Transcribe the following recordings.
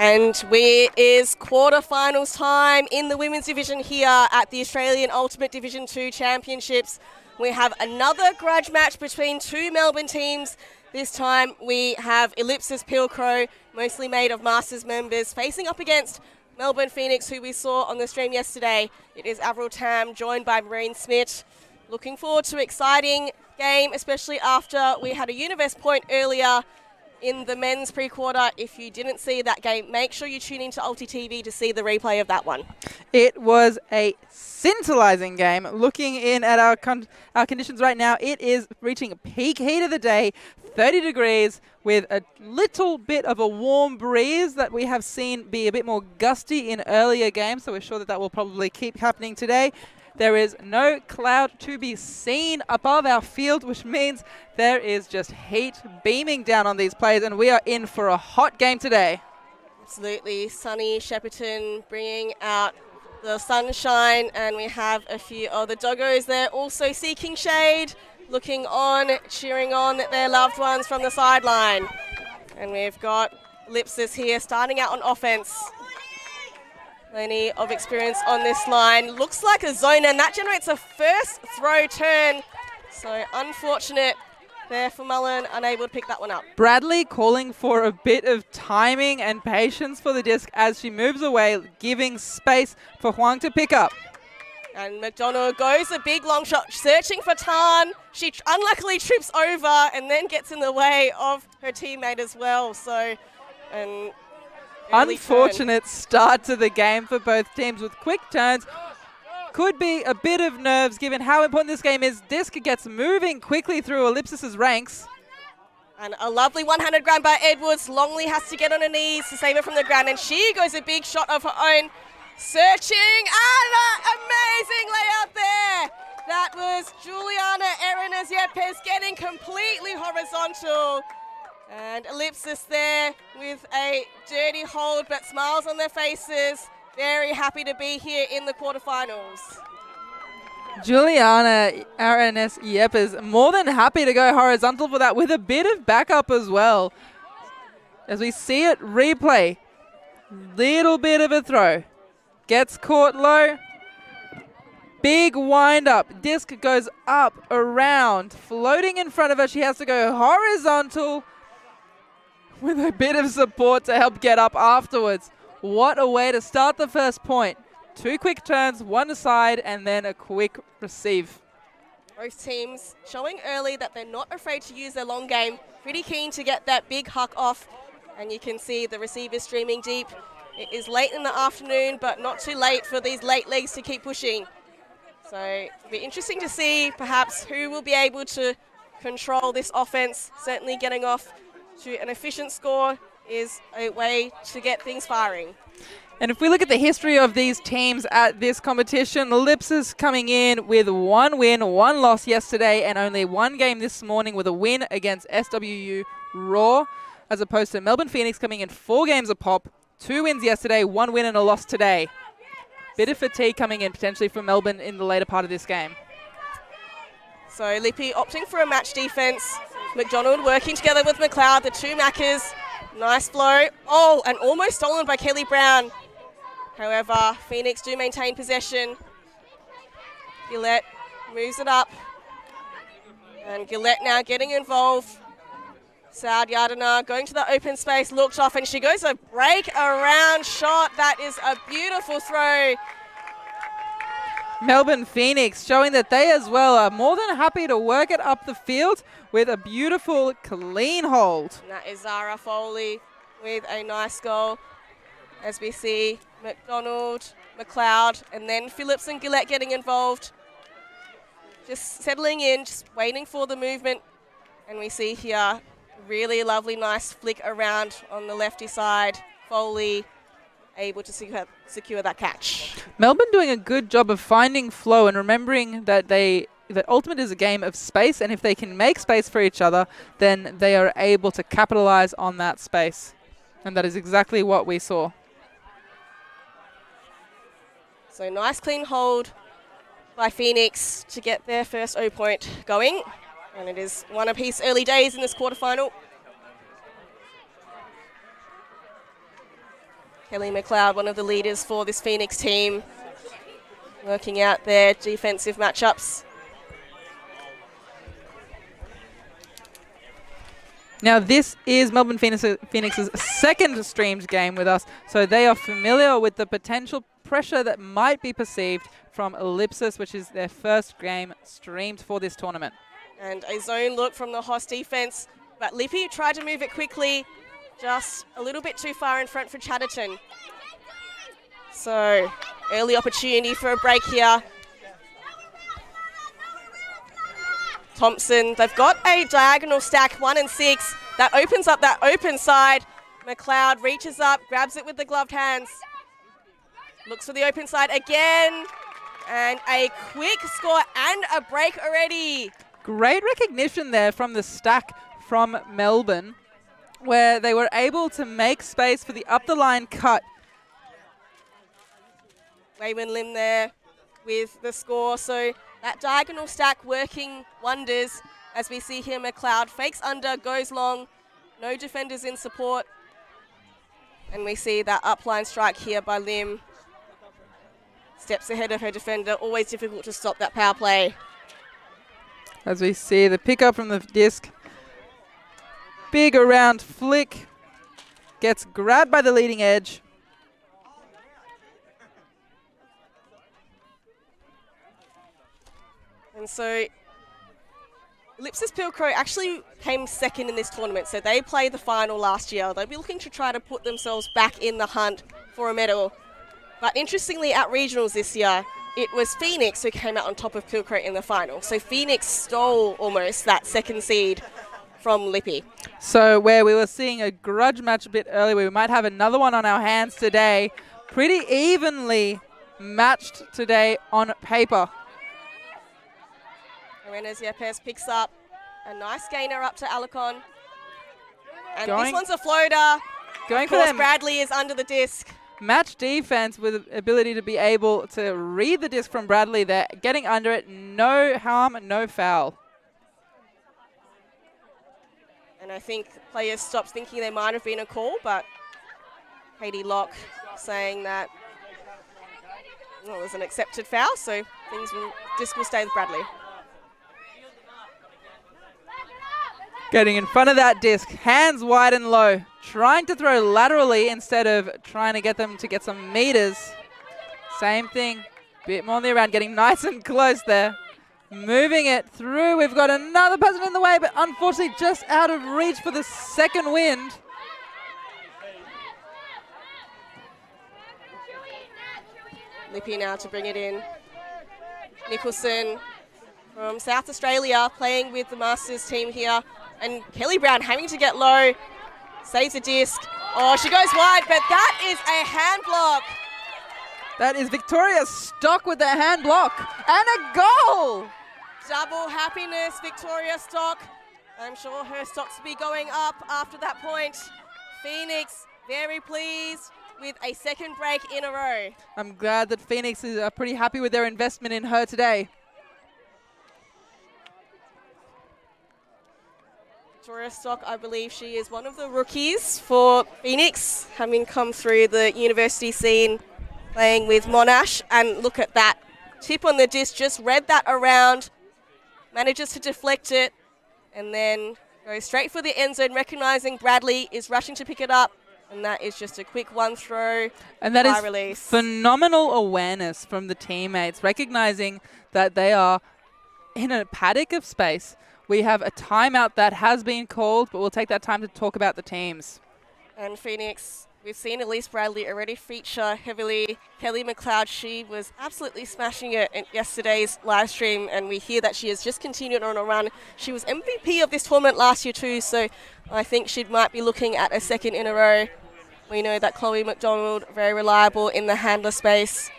And it is quarterfinals time in the women's division here at the Australian Ultimate Division 2 Championships. We have another grudge match between two Melbourne teams. This time we have Ellipsis Pilcrow, mostly made of Masters members, facing up against Melbourne Phoenix, who we saw on the stream yesterday. It is Avril Tam, joined by Marine Smith. Looking forward to an exciting game, especially after we had a Universe point earlier in the men's pre-quarter. If you didn't see that game, make sure you tune into ULTI.TV to see the replay of that one. It was a scintillating game. Looking in at our conditions right now, it is reaching peak heat of the day, 30 degrees, with a little bit of a warm breeze that we have seen be a bit more gusty in earlier games, so we're sure that that will probably keep happening today. There is no cloud to be seen above our field, which means there is just heat beaming down on these players, and we are in for a hot game today. Absolutely. Sunny Shepparton bringing out the sunshine, and we have a few other doggos there also seeking shade, looking on, cheering on their loved ones from the sideline. And we've got Ellipsis here starting out on offense. Plenty of experience on this line. Looks like a zone, and that generates a first throw turn. So unfortunate there for Mullen, unable to pick that one up. Bradley calling for a bit of timing and patience for the disc as she moves away, giving space for Huang to pick up. And McDonald goes a big long shot, searching for Tan. She unluckily trips over and then gets in the way of her teammate as well. So, an unfortunate start to the game for both teams with quick turns. Could be a bit of nerves given how important this game is. Disc gets moving quickly through Ellipsis' ranks. And a lovely one-handed grab by Edwards. Longley has to get on her knees to save her from the ground, and she goes a big shot of her own. Searching, and an amazing layout there. That was Juliana Arenas Yepes getting completely horizontal. And Ellipsis there with a dirty hold, but smiles on their faces. Very happy to be here in the quarterfinals. Juliana Arenas Yepes more than happy to go horizontal for that with a bit of backup as well. As we see it replay, little bit of a throw. Gets caught low. Big wind up. Disc goes up, around, floating in front of her. She has to go horizontal with a bit of support to help get up afterwards. What a way to start the first point. Two quick turns, one aside, and then a quick receive. Both teams showing early that they're not afraid to use their long game. Pretty keen to get that big huck off. And you can see the receiver streaming deep. It is late in the afternoon, but not too late for these late legs to keep pushing. So it'll be interesting to see perhaps who will be able to control this offense. Certainly getting off to an efficient score is a way to get things firing. And if we look at the history of these teams at this competition, Ellipsis coming in with one win, one loss yesterday, and only one game this morning with a win against SWU Raw, as opposed to Melbourne Phoenix coming in 4 games a pop. 2 wins yesterday, 1 win and a loss today. Bit of fatigue coming in potentially for Melbourne in the later part of this game. So Lippy opting for a match defense. McDonald working together with McLeod, the two Maccas. Nice blow. Oh, and almost stolen by Kelly Brown. However, Phoenix do maintain possession. Gillette moves it up. And Gillette now getting involved. Saud Yardana going to the open space, looked off, and she goes a break around shot. That is a beautiful throw. Melbourne Phoenix showing that they as well are more than happy to work it up the field with a beautiful clean hold. And that is Zara Foley with a nice goal. As we see McDonald, McLeod, and then Phillips and Gillette getting involved. Just settling in, just waiting for the movement. And we see here really lovely, nice flick around on the lefty side. Foley able to secure that catch. Melbourne doing a good job of finding flow and remembering that that Ultimate is a game of space, and if they can make space for each other, then they are able to capitalize on that space. And that is exactly what we saw. So nice clean hold by Phoenix to get their first O point going. And it is one apiece early days in this quarterfinal. Kelly McLeod, one of the leaders for this Phoenix team, working out their defensive matchups. Now this is Melbourne Phoenix's second streamed game with us, so they are familiar with the potential pressure that might be perceived from Ellipsis, which is their first game streamed for this tournament. And a zone look from the Hoss defense, but Lippy tried to move it quickly, just a little bit too far in front for Chatterton. So early opportunity for a break here. Thompson, they've got a diagonal stack, 1 and 6. That opens up that open side. McLeod reaches up, grabs it with the gloved hands. Looks for the open side again. And a quick score and a break already. Great recognition there from the stack from Melbourne, where they were able to make space for the up-the-line cut. Wayman Lim there with the score. So that diagonal stack working wonders. As we see here, McLeod fakes under, goes long. No defenders in support. And we see that upline strike here by Lim. Steps ahead of her defender. Always difficult to stop that power play. As we see the pickup from the disc. Big around flick. Gets grabbed by the leading edge. And so Ellipsis Pilcrow actually came second in this tournament, so they played the final last year. They'll be looking to try to put themselves back in the hunt for a medal. But interestingly, at regionals this year, it was Phoenix who came out on top of Pilcrow in the final. So Phoenix stole almost that second seed from Lippy. So where we were seeing a grudge match a bit earlier, we might have another one on our hands today. Pretty evenly matched today on paper. Arenas Yepes picks up a nice gainer up to Alicon. And Going- this one's a floater. Going Of for course, them. Bradley is under the disc. Match defense with the ability to be able to read the disc from Bradley there. Getting under it, no harm, no foul. And I think players stopped thinking there might have been a call, but Katie Locke saying that it was an accepted foul, so disc will stay with Bradley. Getting in front of that disc, hands wide and low. Trying to throw laterally instead of trying to get them to get some meters. Same thing, bit more on the around, getting nice and close there. Moving it through, we've got another person in the way, but unfortunately just out of reach for the second wind. Lippy now to bring it in. Nicholson from South Australia playing with the Masters team here. And Kelly Brown having to get low, saves a disc. Oh, she goes wide, but that is a hand block. That is Victoria Stock with the hand block and a goal. Double happiness, Victoria Stock. I'm sure her stocks will be going up after that point. Phoenix very pleased with a second break in a row. I'm glad that Phoenix is pretty happy with their investment in her today. Victoria Stock. I believe she is one of the rookies for Phoenix, having come through the university scene, playing with Monash. And look at that. Tip on the disc, just read that around, manages to deflect it, and then goes straight for the end zone, recognising Bradley is rushing to pick it up. And that is just a quick one throw. And that is release. Phenomenal awareness from the teammates, recognising that they are in a paddock of space. We have a timeout that has been called, but we'll take that time to talk about the teams. And Phoenix, we've seen Elise Bradley already feature heavily. Kelly McLeod, she was absolutely smashing it in yesterday's live stream, and we hear that she has just continued on a run. She was MVP of this tournament last year too, so I think she might be looking at a second in a row. We know that Chloe McDonald, very reliable in the handler space.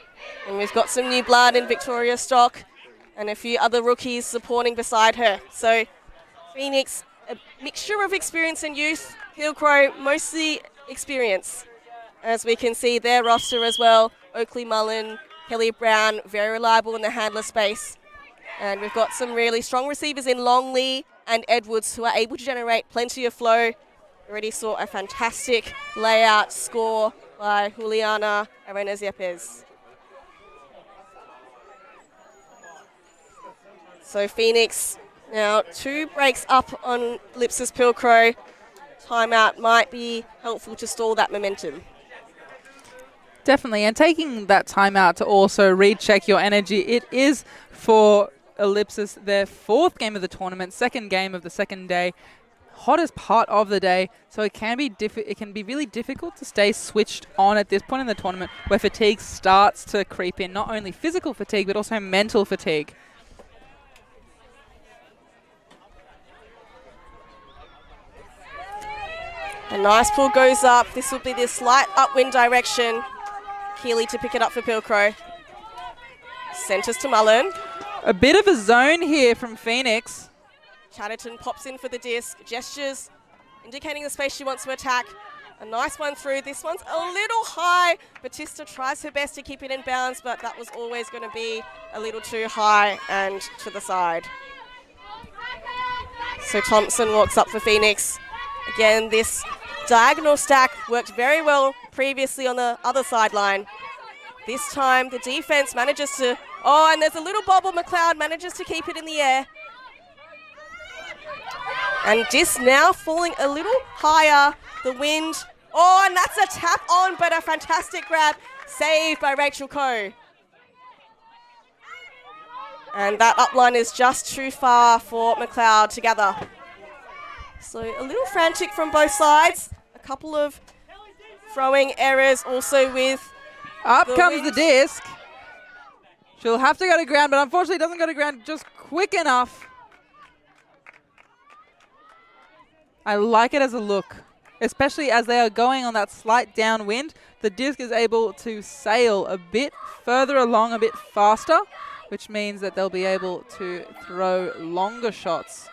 And we've got some new blood in Victoria Stock and a few other rookies supporting beside her. So Phoenix, a mixture of experience and youth. Pilcrow, mostly experience. As we can see their roster as well. Oakley Mullen, Kelly Brown, very reliable in the handler space. And we've got some really strong receivers in Longley and Edwards who are able to generate plenty of flow. Already saw a fantastic layout score by Juliana Arenas-Yepes. So Phoenix now 2 breaks up on Ellipsis Pilcrow. Timeout might be helpful to stall that momentum. Definitely, and taking that timeout to also recheck your energy. It is for Ellipsis their 4th game of the tournament, 2nd game of the 2nd day. Hottest part of the day, so it can be really difficult to stay switched on at this point in the tournament where fatigue starts to creep in, not only physical fatigue but also mental fatigue. A nice pull goes up. This will be the slight upwind direction. Keeley to pick it up for Pilcrow. Centres to Mullen. A bit of a zone here from Phoenix. Chatterton pops in for the disc, gestures, indicating the space she wants to attack. A nice one through. This one's a little high. Batista tries her best to keep it in bounds, but that was always going to be a little too high and to the side. So Thompson walks up for Phoenix. Again, this diagonal stack worked very well previously on the other sideline. This time the defense manages to, and there's a little bobble. McLeod manages to keep it in the air. And disc now falling a little higher, the wind. And that's a tap on, but a fantastic grab, saved by Rachel Coe. And that upline is just too far for McLeod to gather. So a little frantic from both sides. A couple of throwing errors also with Up the comes wind. the disc. She'll have to go to ground, but unfortunately doesn't go to ground just quick enough. I like it as a look, especially as they are going on that slight downwind. The disc is able to sail a bit further along, a bit faster, which means that they'll be able to throw longer shots.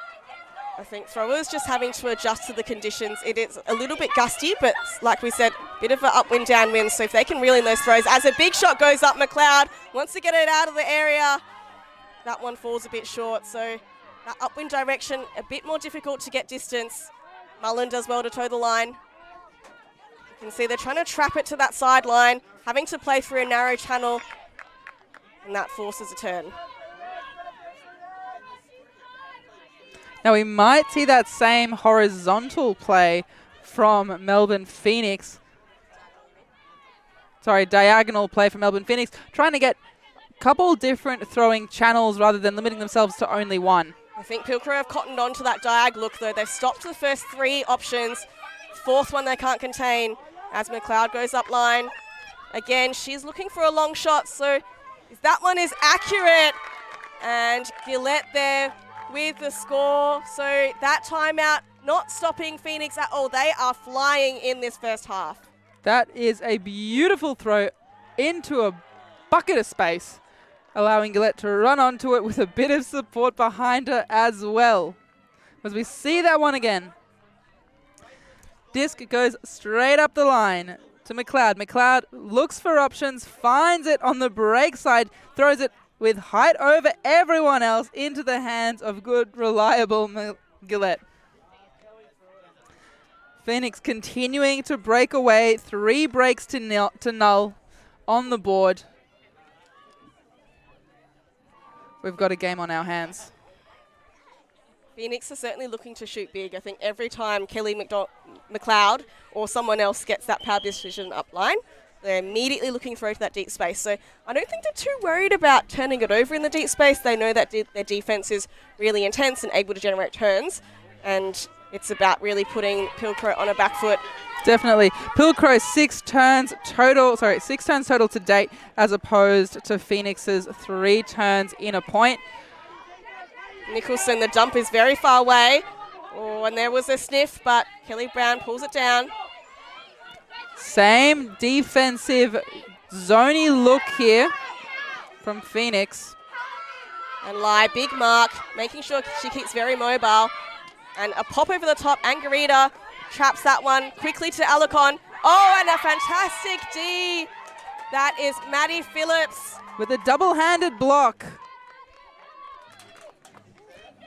I think throwers just having to adjust to the conditions. It is a little bit gusty, but like we said, bit of an upwind, downwind. So if they can reel in those throws, as a big shot goes up, McLeod wants to get it out of the area. That one falls a bit short. So that upwind direction, a bit more difficult to get distance. Mullen does well to toe the line. You can see they're trying to trap it to that sideline, having to play through a narrow channel, and that forces a turn. Now we might see that same horizontal play from Melbourne Phoenix. Sorry, diagonal play from Melbourne Phoenix, trying to get a couple different throwing channels rather than limiting themselves to only one. I think Pilcrow have cottoned on to that diag look, though. They've stopped the first 3 options. 4th one they can't contain as McLeod goes up line. Again, she's looking for a long shot, so that one is accurate. And Gillette there with the score. So that timeout not stopping Phoenix at all. They are flying in this first half. That is a beautiful throw into a bucket of space, allowing Gillette to run onto it with a bit of support behind her as well. As we see that one again. Disc goes straight up the line to McLeod. McLeod looks for options, finds it on the break side, throws it with height over everyone else into the hands of good, reliable Gillette. Phoenix continuing to break away. 3 breaks to null on the board. We've got a game on our hands. Phoenix are certainly looking to shoot big. I think every time Kelly McLeod or someone else gets that power decision up line, they're immediately looking through to that deep space. So I don't think they're too worried about turning it over in the deep space. They know that their defense is really intense and able to generate turns. And it's about really putting Pilcrow on a back foot. Definitely. Pilcrow 6 turns total to date, as opposed to Phoenix's 3 turns in a point. Nicholson, the dump is very far away. Oh, and there was a sniff, but Kelly Brown pulls it down. Same defensive zony look here from Phoenix. And Lai, big mark, making sure she keeps very mobile. And a pop over the top, Angarita traps that one quickly to Alarcon. Oh, and a fantastic D. That is Maddie Phillips. With a double-handed block.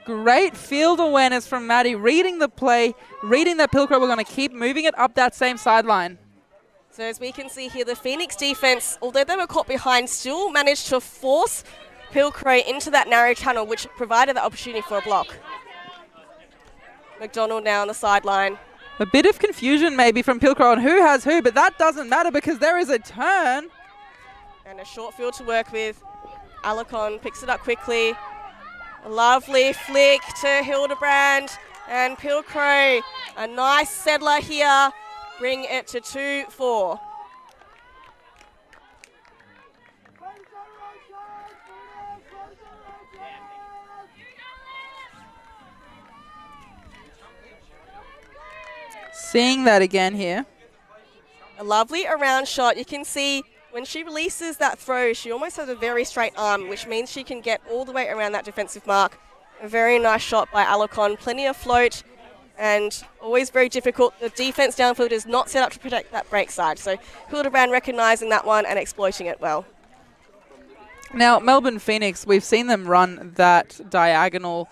Great field awareness from Maddie, reading the play, reading that Pilcrow were going to keep moving it up that same sideline. So as we can see here, the Phoenix defense, although they were caught behind, still managed to force Pilcrow into that narrow channel, which provided the opportunity for a block. McDonald now on the sideline. A bit of confusion maybe from Pilcrow on who has who, but that doesn't matter because there is a turn. And a short field to work with. Alarcon picks it up quickly. A lovely flick to Hildebrand. And Pilcrow, a nice settler here. Bring it to 2-4. Seeing that again here. A lovely around shot. You can see when she releases that throw, she almost has a very straight arm, which means she can get all the way around that defensive mark. A very nice shot by Alarcon. Plenty of float and always very difficult. The defense downfield is not set up to protect that break side. So Hildebrand recognizing that one and exploiting it well. Now, Melbourne Phoenix, we've seen them run that diagonal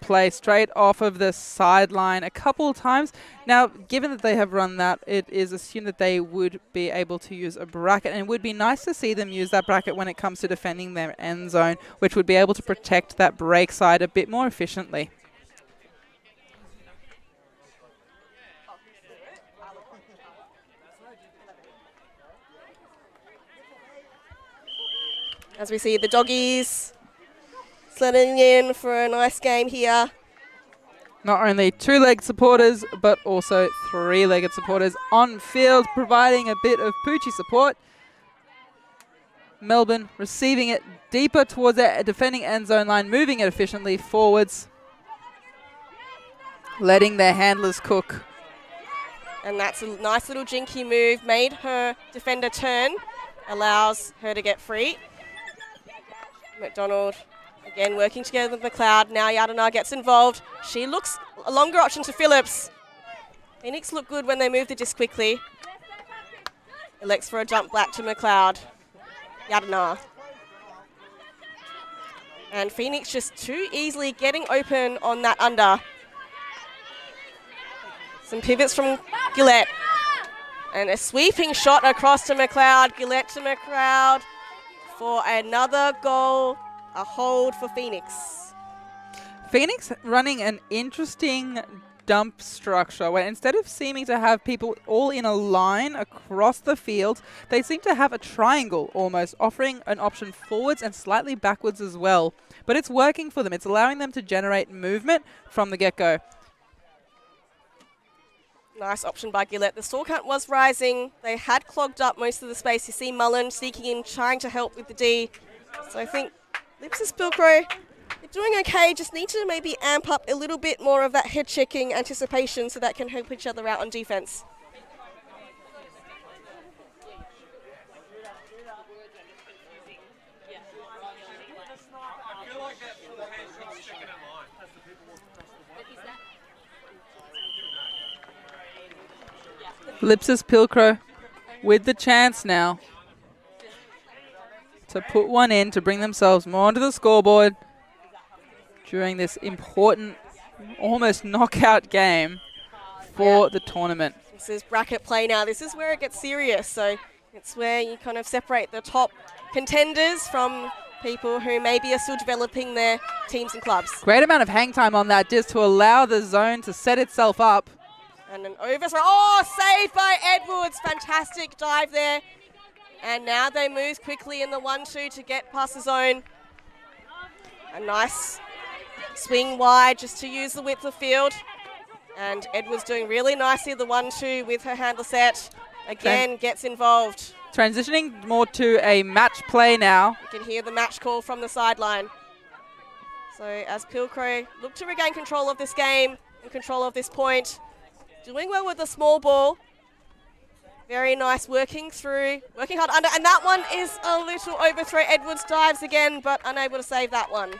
play straight off of the sideline a couple of times. Now, given that they have run that, it is assumed that they would be able to use a bracket, and it would be nice to see them use that bracket when it comes to defending their end zone, which would be able to protect that break side a bit more efficiently. As we see the doggies sledding in for a nice game here. Not only 2-legged supporters, but also 3-legged supporters on field, providing a bit of Poochie support. Melbourne receiving it deeper towards their defending end zone line, moving it efficiently forwards, letting their handlers cook. And that's a nice little jinky move, made her defender turn, allows her to get free. McDonald again working together with McLeod. Now Yadana gets involved. She looks a longer option to Phillips. Phoenix look good when they move the disc quickly. Elects for a jump back to McLeod. Yadana. And Phoenix just too easily getting open on that under. Some pivots from Gillette. And a sweeping shot across to McLeod. Gillette to McLeod for another goal. A hold for Phoenix. Phoenix running an interesting dump structure where instead of seeming to have people all in a line across the field, they seem to have a triangle almost, offering an option forwards and slightly backwards as well. But it's working for them. It's allowing them to generate movement from the get-go. Nice option by Gillette. The store count was rising. They had clogged up most of the space. You see Mullen sneaking in, trying to help with the D. So I think Ellipsis Pilcrow, they're doing okay. Just need to maybe amp up a little bit more of that head-checking anticipation so that can help each other out on defense. Ellipsis Pilcrow with the chance now to put one in to bring themselves more onto the scoreboard during this important, almost knockout game for the tournament. This is bracket play now. This is where it gets serious. So it's where you kind of separate the top contenders from people who maybe are still developing their teams and clubs. Great amount of hang time on that just to allow the zone to set itself up. And an overthrow. Oh, saved by Edwards. Fantastic dive there. And now they move quickly in the 1-2 to get past the zone. A nice swing wide just to use the width of field. And Edwards doing really nicely the 1-2 with her handler set. Again, gets involved. Transitioning more to a match play now. You can hear the match call from the sideline. So as Pilcrow look to regain control of this game and control of this point. Doing well with the small ball. Very nice working hard under. And that one is a little overthrow. Edwards dives again, but unable to save that one.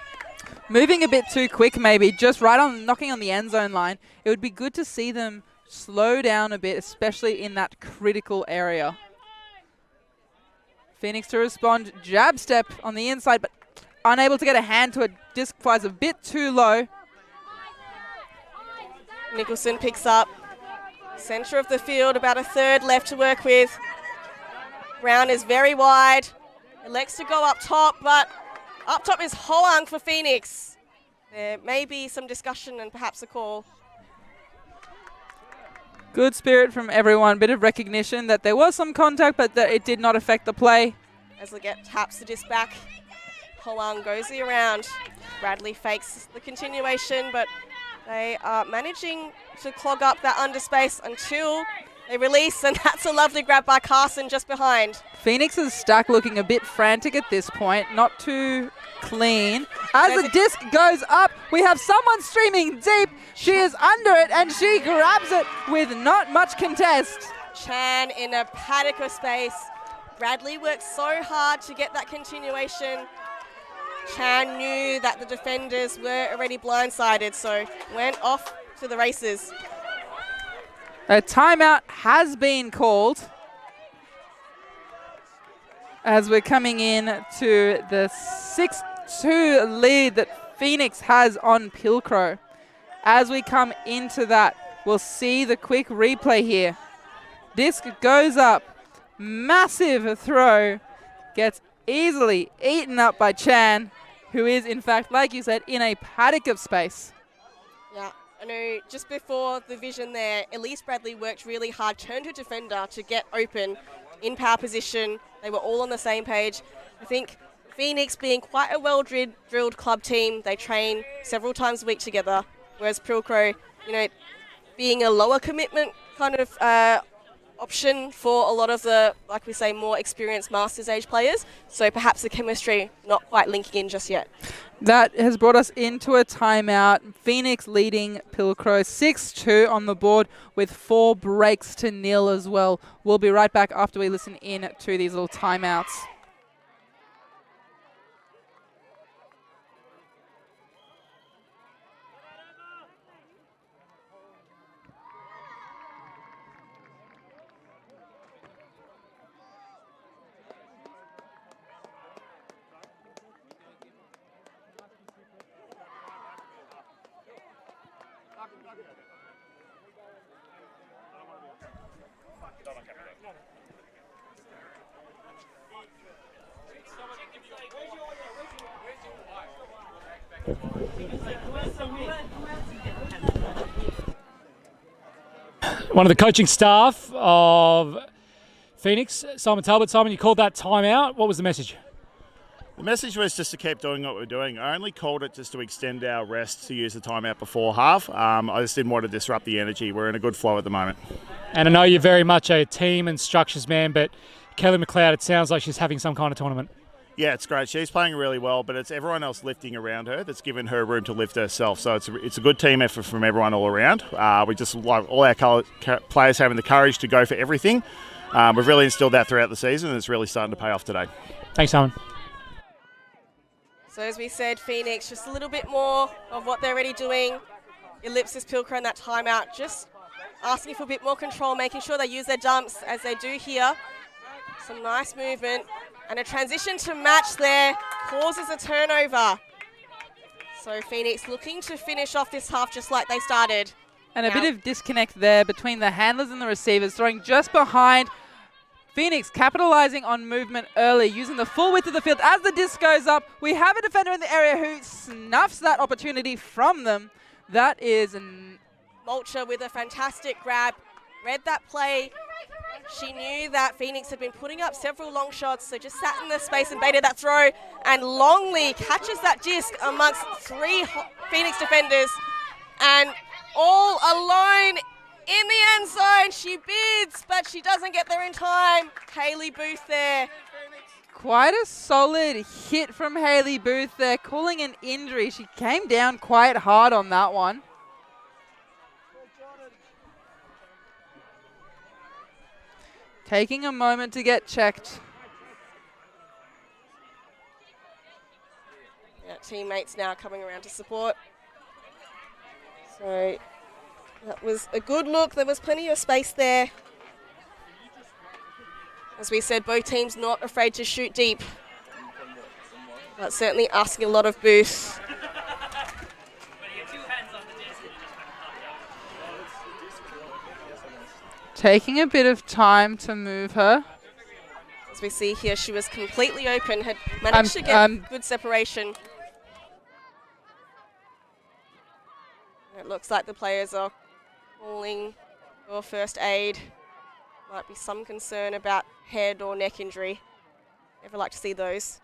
Moving a bit too quick maybe, just right on, knocking on the end zone line. It would be good to see them slow down a bit, especially in that critical area. Phoenix to respond, jab step on the inside, but unable to get a hand to it. Disc flies a bit too low. Nicholson picks up. Centre of the field, about a third left to work with. Brown is very wide. Elects to go up top, but up top is Hoang for Phoenix. There may be some discussion and perhaps a call. Good spirit from everyone. Bit of recognition that there was some contact, but that it did not affect the play. As Leggett taps the disc back, Hoang goes the around. Bradley fakes the continuation, but they are managing to clog up that underspace until they release, and that's a lovely grab by Carson just behind. Phoenix's stack looking a bit frantic at this point, not too clean. As the disc goes up, we have someone streaming deep. She is under it, and she grabs it with not much contest. Chan in a paddock of space. Bradley worked so hard to get that continuation. Chan knew that the defenders were already blindsided, so went off to the races. A timeout has been called as we're coming in to the 6-2 lead that Phoenix has on Pilcrow. As we come into that, we'll see the quick replay here. Disc goes up, massive throw, gets easily eaten up by Chan, who is, in fact, like you said, in a paddock of space. Yeah, I know just before the vision there, Elise Bradley worked really hard, turned her defender to get open in power position. They were all on the same page. I think Phoenix being quite a well-drilled club team, they train several times a week together, whereas Pilcrow, being a lower commitment kind of option for a lot of the, like we say, more experienced Masters age players. So perhaps the chemistry not quite linking in just yet. That has brought us into a timeout. Phoenix leading Pilcrow 6-2 on the board with 4 breaks to nil as well. We'll be right back after we listen in to these little timeouts. One of the coaching staff of Phoenix, Simon Talbot. Simon, you called that timeout. What was the message? The message was just to keep doing what we're doing. I only called it just to extend our rest to use the timeout before half. I just didn't want to disrupt the energy. We're in a good flow at the moment. And I know you're very much a team and structures man, but Kelly McLeod, it sounds like she's having some kind of tournament. Yeah, it's great. She's playing really well, but it's everyone else lifting around her that's given her room to lift herself. So it's a good team effort from everyone all around. We just like all our players having the courage to go for everything. We've really instilled that throughout the season, and it's really starting to pay off today. Thanks, Simon. So as we said, Phoenix, just a little bit more of what they're already doing. Ellipsis, Pilcrow in that timeout, just asking for a bit more control, making sure they use their dumps as they do here. Some nice movement. And a transition to match there causes a turnover. So Phoenix looking to finish off this half just like they started. And a Now- bit of disconnect there between the handlers and the receivers, throwing just behind. Phoenix capitalizing on movement early, using the full width of the field. As the disc goes up, we have a defender in the area who snuffs that opportunity from them. That is Mulcher with a fantastic grab. Read that play. She knew that Phoenix had been putting up several long shots, so just sat in the space and baited that throw. And Longley catches that disc amongst 3 Phoenix defenders. And all alone in the end zone, she bids, but she doesn't get there in time. Hayley Booth there. quite a solid hit from Hayley Booth there, calling an injury. She came down quite hard on that one. Taking a moment to get checked. Yeah, teammates now coming around to support. So that was a good look. There was plenty of space there. As we said, both teams not afraid to shoot deep. But certainly asking a lot of Booth. Taking a bit of time to move her. As we see here, she was completely open, had managed to get good separation. It looks like the players are calling for first aid. Might be some concern about head or neck injury. Never like to see those.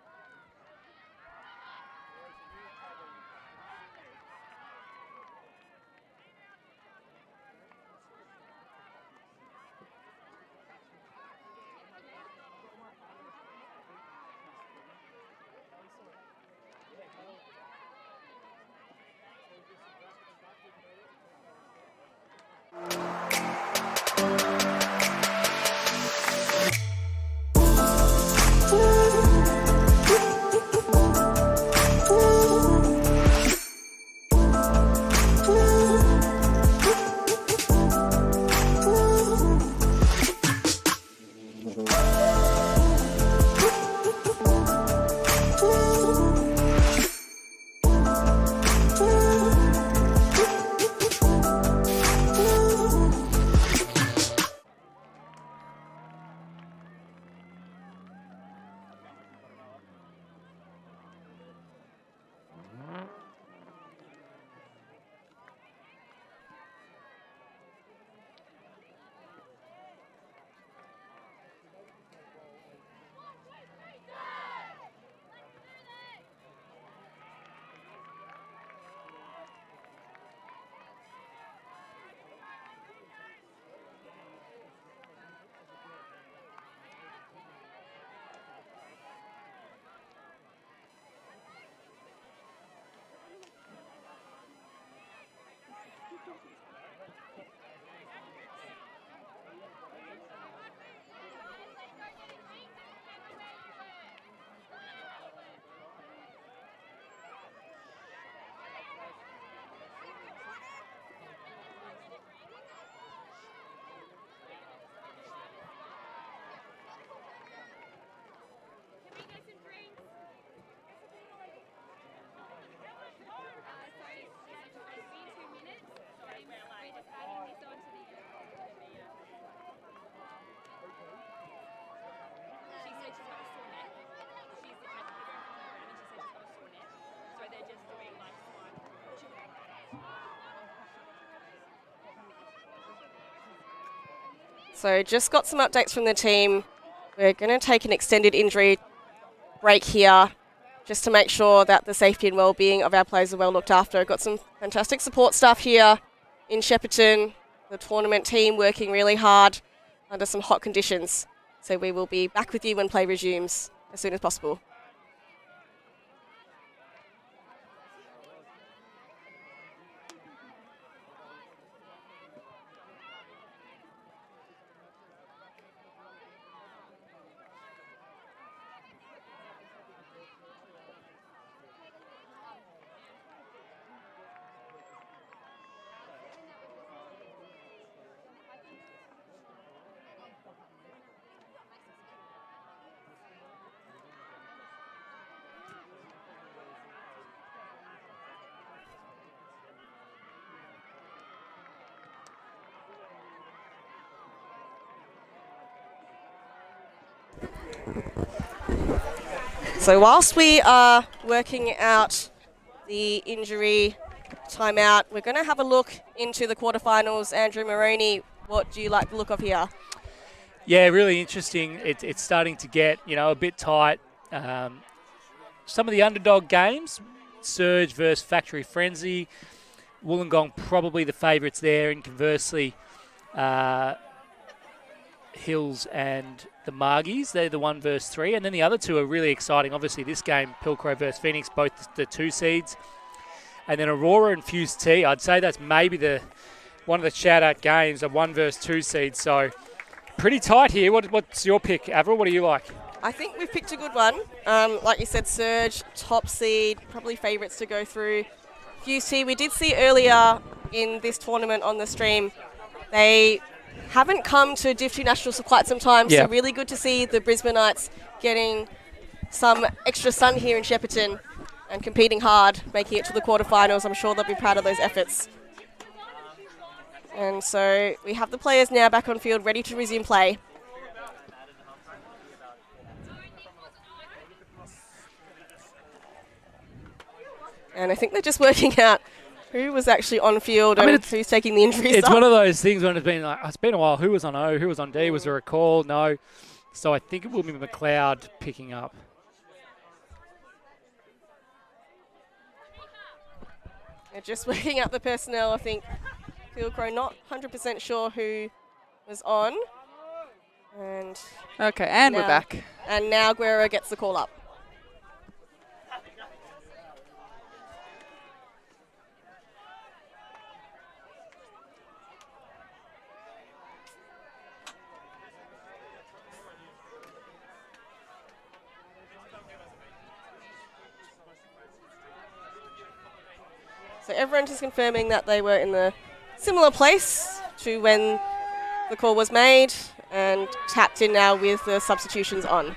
So just got some updates from the team. We're going to take an extended injury break here just to make sure that the safety and well-being of our players are well looked after. Got some fantastic support staff here in Shepparton. The tournament team working really hard under some hot conditions. So we will be back with you when play resumes as soon as possible. So whilst we are working out the injury timeout, we're going to have a look into the quarterfinals. Andrew Moroney, what do you like the look of here? Yeah, really interesting. It's starting to get, a bit tight. Some of the underdog games, Surge versus Factory Frenzy, Wollongong probably the favourites there, and conversely, Hills and the Margies, they're the 1 versus 3, and then the other two are really exciting. Obviously, this game, Pilcrow versus Phoenix, both the 2 seeds, and then Aurora and Fuse T. I'd say that's maybe one of the shout-out games, a 1 versus 2 seed. So pretty tight here. What's your pick, Avril? What do you like? I think we've picked a good one. Like you said, Surge, top seed, probably favourites to go through. Fuse T, we did see earlier in this tournament on the stream, they haven't come to Div 2 Nationals for quite some time, so really good to see the Brisbaneites getting some extra sun here in Shepparton and competing hard, making it to the quarterfinals. I'm sure they'll be proud of those efforts. And so we have the players now back on field, ready to resume play. And I think they're just working out who was actually on field and who's taking the injuries. It's one of those things when it's been a while. Who was on O? Who was on D? Was there a call? No. So I think it will be McLeod picking up. They're just working out the personnel. I think Pillcrow not 100% sure who was on. And Okay, and we're back. And now Guerra gets the call up. So everyone just confirming that they were in the similar place to when the call was made and tapped in now with the substitutions on.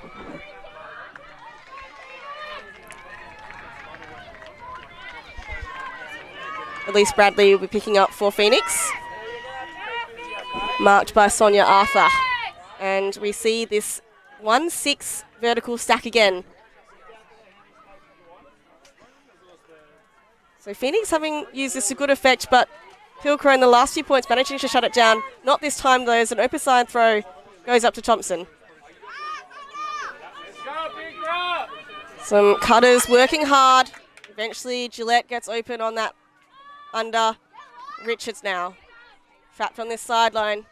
Elise Bradley will be picking up for Phoenix, marked by Sonia Arthur. And we see this 1-6 vertical stack again. So Phoenix having used this to good effect, but Pilcrow in the last few points managing to shut it down. Not this time though, as an open side throw goes up to Thompson. Some cutters working hard. Eventually Gillette gets open on that under. Richards now trapped on this sideline.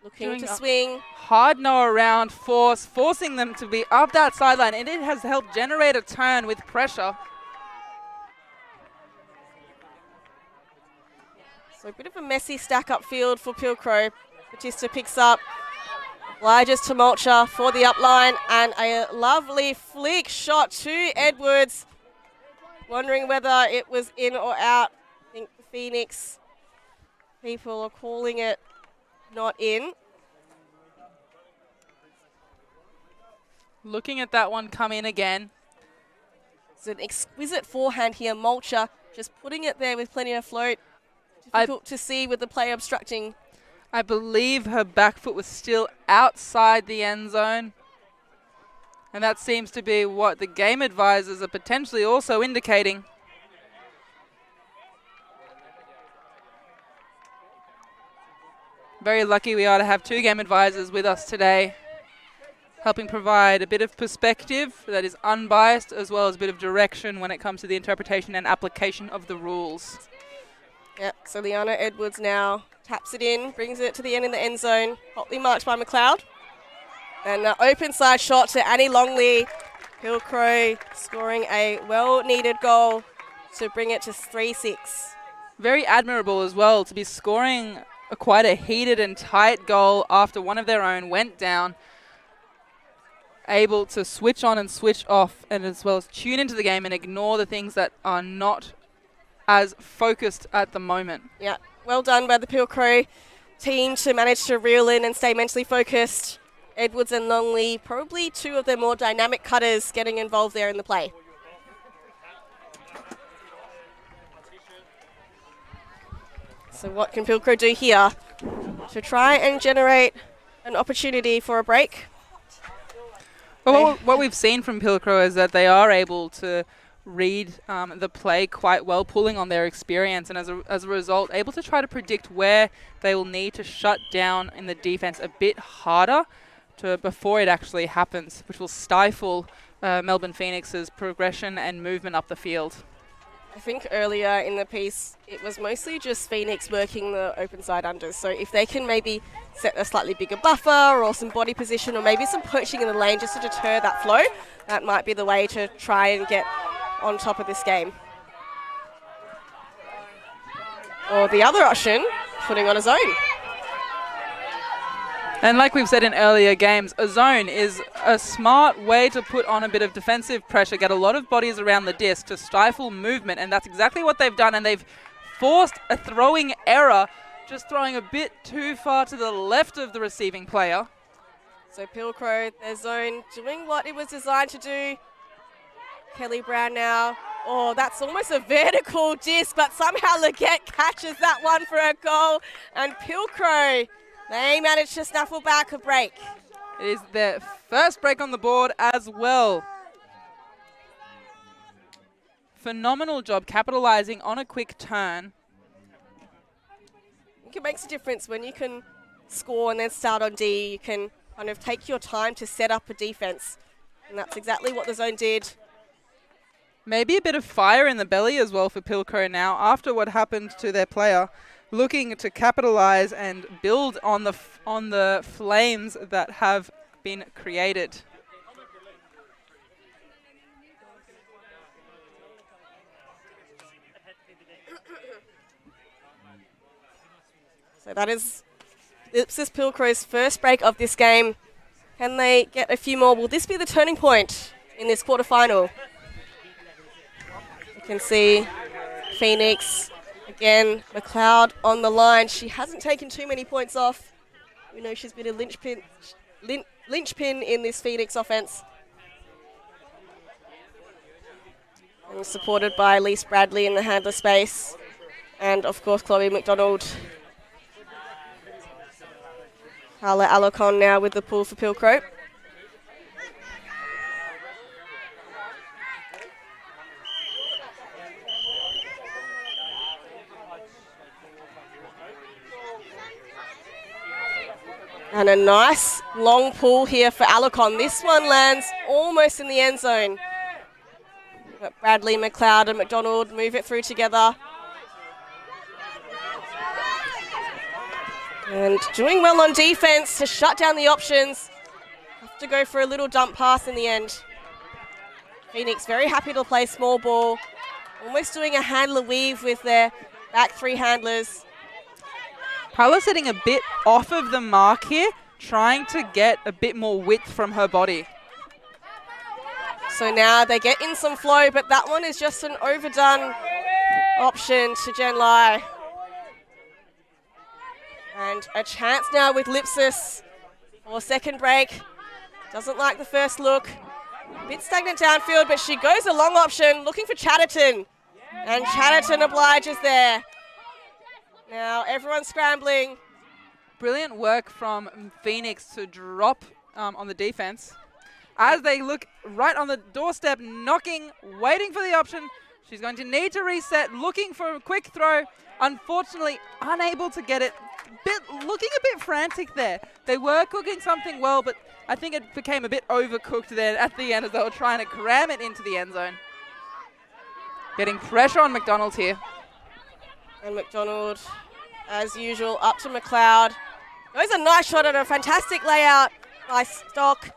Looking to swing. Hard no around force, forcing them to be up that sideline, and it has helped generate a turn with pressure. So a bit of a messy stack upfield for Pilcrow. Batista picks up, obliges to Mulcher for the upline, and a lovely flick shot to Edwards. Wondering whether it was in or out. I think the Phoenix people are calling it not in. Looking at that one come in again. It's an exquisite forehand here. Mulcher just putting it there with plenty of float. Difficult to see with the play obstructing. I believe her back foot was still outside the end zone. And that seems to be what the game advisors are potentially also indicating. Very lucky we are to have 2 game advisors with us today, helping provide a bit of perspective that is unbiased, as well as a bit of direction when it comes to the interpretation and application of the rules. Yep, so Liana Edwards now taps it in, brings it to the end in the end zone, hotly marked by McLeod. And an open side shot to Annie Longley. Pilcrow scoring a well-needed goal to bring it to 3-6. Very admirable as well to be scoring quite a heated and tight goal after one of their own went down. Able to switch on and switch off, and as well as tune into the game and ignore the things that are not as focused at the moment. Yeah, well done by the Pilcrow team to manage to reel in and stay mentally focused. Edwards and Longley, probably 2 of their more dynamic cutters getting involved there in the play. So what can Pilcrow do here to try and generate an opportunity for a break? Well, what we've seen from Pilcrow is that they are able to read the play quite well, pulling on their experience, and as a result, able to try to predict where they will need to shut down in the defense a bit harder before it actually happens, which will stifle Melbourne Phoenix's progression and movement up the field. I think earlier in the piece, it was mostly just Phoenix working the open side unders. So if they can maybe set a slightly bigger buffer or some body position or maybe some poaching in the lane just to deter that flow, that might be the way to try and get on top of this game. Or the other option, putting on a zone. And like we've said in earlier games, a zone is a smart way to put on a bit of defensive pressure, get a lot of bodies around the disc to stifle movement, and that's exactly what they've done, and they've forced a throwing error, just throwing a bit too far to the left of the receiving player. So Pilcrow, their zone, doing what it was designed to do. Kelly Brown now. Oh, that's almost a vertical disc, but somehow Leggett catches that one for a goal, and Pilcrow, they managed to snaffle back a break. It is their first break on the board as well. Phenomenal job capitalizing on a quick turn. I think it makes a difference when you can score and then start on D. You can kind of take your time to set up a defense, and that's exactly what the zone did. Maybe a bit of fire in the belly as well for Pilcrow now after what happened to their player, looking to capitalize and build on the flames that have been created. So that is Ellipsis Pilcrow's first break of this game. Can they get a few more? Will this be the turning point in this quarterfinal? You can see Phoenix. Again, McLeod on the line. She hasn't taken too many points off. We know she's been a linchpin in this Phoenix offense. And supported by Elise Bradley in the handler space. And of course, Chloe McDonald. Carla Alocon now with the pull for Pilcrow. And a nice long pull here for Alocon. This one lands almost in the end zone. But Bradley, McLeod and McDonald move it through together. And doing well on defense to shut down the options. Have to go for a little dump pass in the end. Phoenix very happy to play small ball. Almost doing a handler weave with their back three handlers. Paula sitting a bit off of the mark here, trying to get a bit more width from her body. So now they get in some flow, but that one is just an overdone option to Jen Lai. And a chance now with Ellipsis for a second break. Doesn't like the first look. A bit stagnant downfield, but she goes a long option, looking for Chatterton. And Chatterton obliges there. Now everyone's scrambling. Brilliant work from Phoenix to drop on the defense. As they look right on the doorstep, knocking, waiting for the option. She's going to need to reset, looking for a quick throw. Unfortunately, unable to get it. Looking a bit frantic there. They were cooking something well, but I think it became a bit overcooked there at the end as they were trying to cram it into the end zone. Getting pressure on McDonald here. And McDonald, as usual, up to McLeod. Goes a nice shot at a fantastic layout by Stock.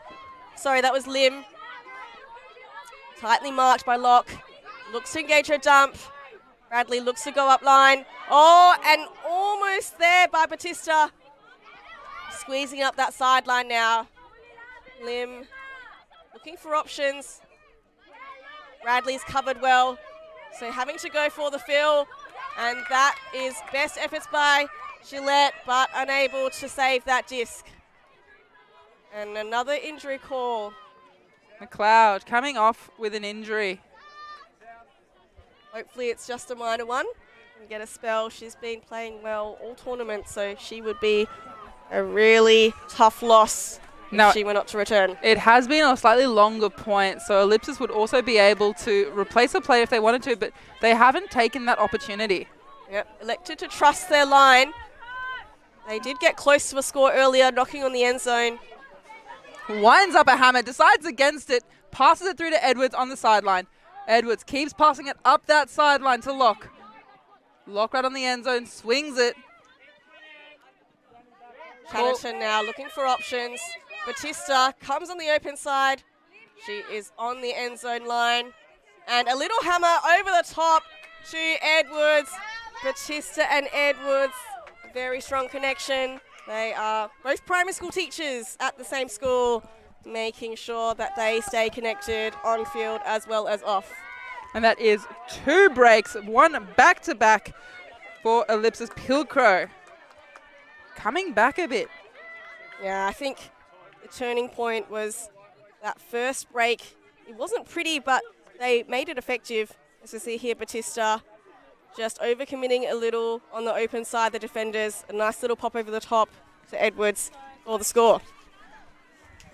Sorry, that was Lim. Tightly marked by Locke. Looks to engage her dump. Bradley looks to go up line. Oh, and almost there by Batista. Squeezing up that sideline now. Lim looking for options. Bradley's covered well. So having to go for the fill. And that is best efforts by Gillette, but unable to save that disc. And another injury call. McLeod coming off with an injury. Hopefully it's just a minor one and get a spell. She's been playing well all tournament, so she would be a really tough loss. Now, if she were not to return. it has been a slightly longer point, so Ellipsis would also be able to replace a play if they wanted to, but they haven't taken that opportunity. Yep, elected to trust their line. They did get close to a score earlier, knocking on the end zone. Winds up a hammer, decides against it, passes it through to Edwards on the sideline. Edwards keeps passing it up that sideline to Locke. Locke right on the end zone, swings it. Chatterton now looking for options. Batista comes on the open side. She is on the end zone line. And a little hammer over the top to Edwards. Batista and Edwards, very strong connection. They are both primary school teachers at the same school, making sure that they stay connected on field as well as off. And that is 2 breaks, 1 back-to-back for Ellipsis Pilcrow. Coming back a bit. Yeah, I think the turning point was that first break. It wasn't pretty, but they made it effective. As we see here, Batista just overcommitting a little on the open side, the defenders. A nice little pop over the top to Edwards for the score.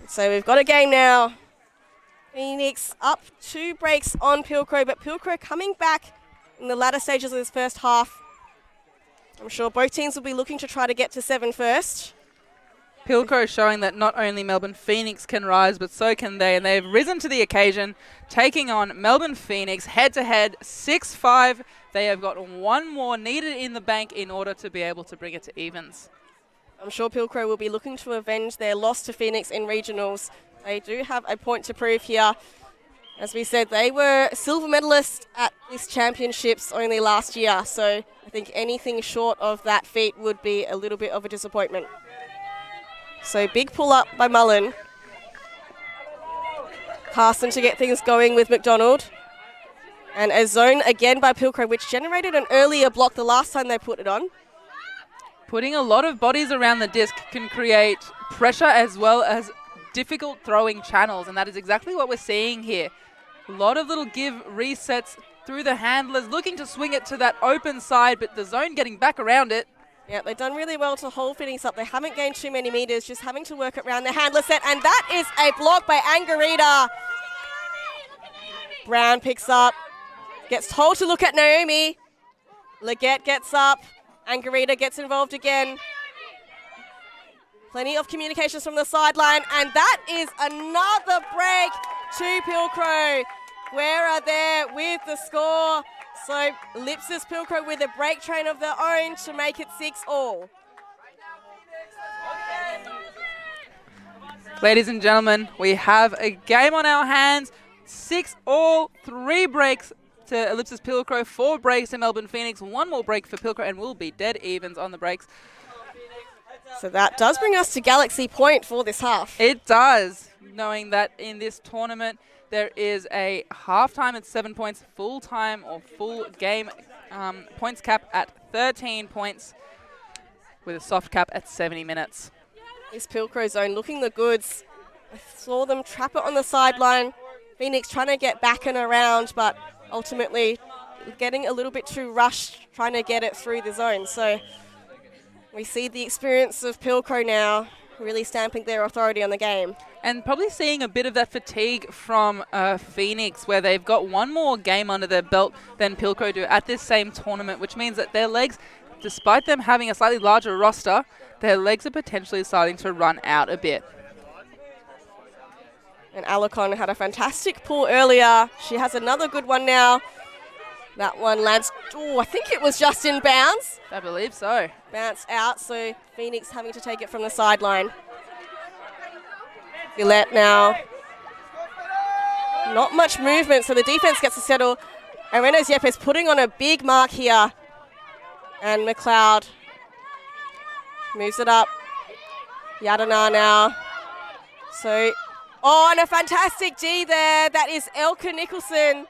So we've got a game now. Phoenix up 2 breaks on Pilcrow, but Pilcrow coming back in the latter stages of this first half. I'm sure both teams will be looking to try to get to 7 first. Pilcrow showing that not only Melbourne Phoenix can rise, but so can they. And they've risen to the occasion, taking on Melbourne Phoenix head-to-head, 6-5. They have got 1 more needed in the bank in order to be able to bring it to evens. I'm sure Pilcrow will be looking to avenge their loss to Phoenix in regionals. They do have a point to prove here. As we said, they were silver medalists at this championships only last year, so I think anything short of that feat would be a little bit of a disappointment. So big pull up by Mullen. Carson to get things going with McDonald. And a zone again by Pilcrow, which generated an earlier block the last time they put it on. Putting a lot of bodies around the disc can create pressure as well as difficult throwing channels, and that is exactly what we're seeing here. A lot of little give resets through the handlers, looking to swing it to that open side, but the zone getting back around it. Yeah, they've done really well to hold Phoenix up. They haven't gained too many meters, just having to work around the handler set, and that is a block by Angarita. Brown picks up, gets told to look at Naomi. Leggett gets up, Angarita gets involved again. Plenty of communications from the sideline, and that is another break to Pilcrow. Where are there with the score? So Ellipsis Pilcrow with a break train of their own to make it 6-all. Ladies and gentlemen, we have a game on our hands. 6-all, 3 breaks to Ellipsis Pilcrow, 4 breaks to Melbourne Phoenix, 1 more break for Pilcrow, and we'll be dead evens on the breaks. So that does bring us to Galaxy Point for this half. It does, knowing that in this tournament there is a half-time at 7 points, full-time or full game points cap at 13 points with a soft cap at 70 minutes. This Pilcrow zone looking the goods. I saw them trap it on the sideline. Phoenix trying to get back and around, but ultimately getting a little bit too rushed trying to get it through the zone. So we see the experience of Pilcrow now really stamping their authority on the game. And probably seeing a bit of that fatigue from Phoenix, where they've got 1 more game under their belt than Pilcrow do at this same tournament, which means that their legs, despite them having a slightly larger roster, their legs are potentially starting to run out a bit. And Alarcon had a fantastic pull earlier. She has another good one now. That one lands, I think it was just in bounds. I believe so. Bounce out, so Phoenix having to take it from the sideline. Gillette now. Not much movement, so the defense gets to settle. Arenas Yepes putting on a big mark here. And McLeod moves it up. Yadana now. So, and a fantastic D there. That is Elka Nicholson.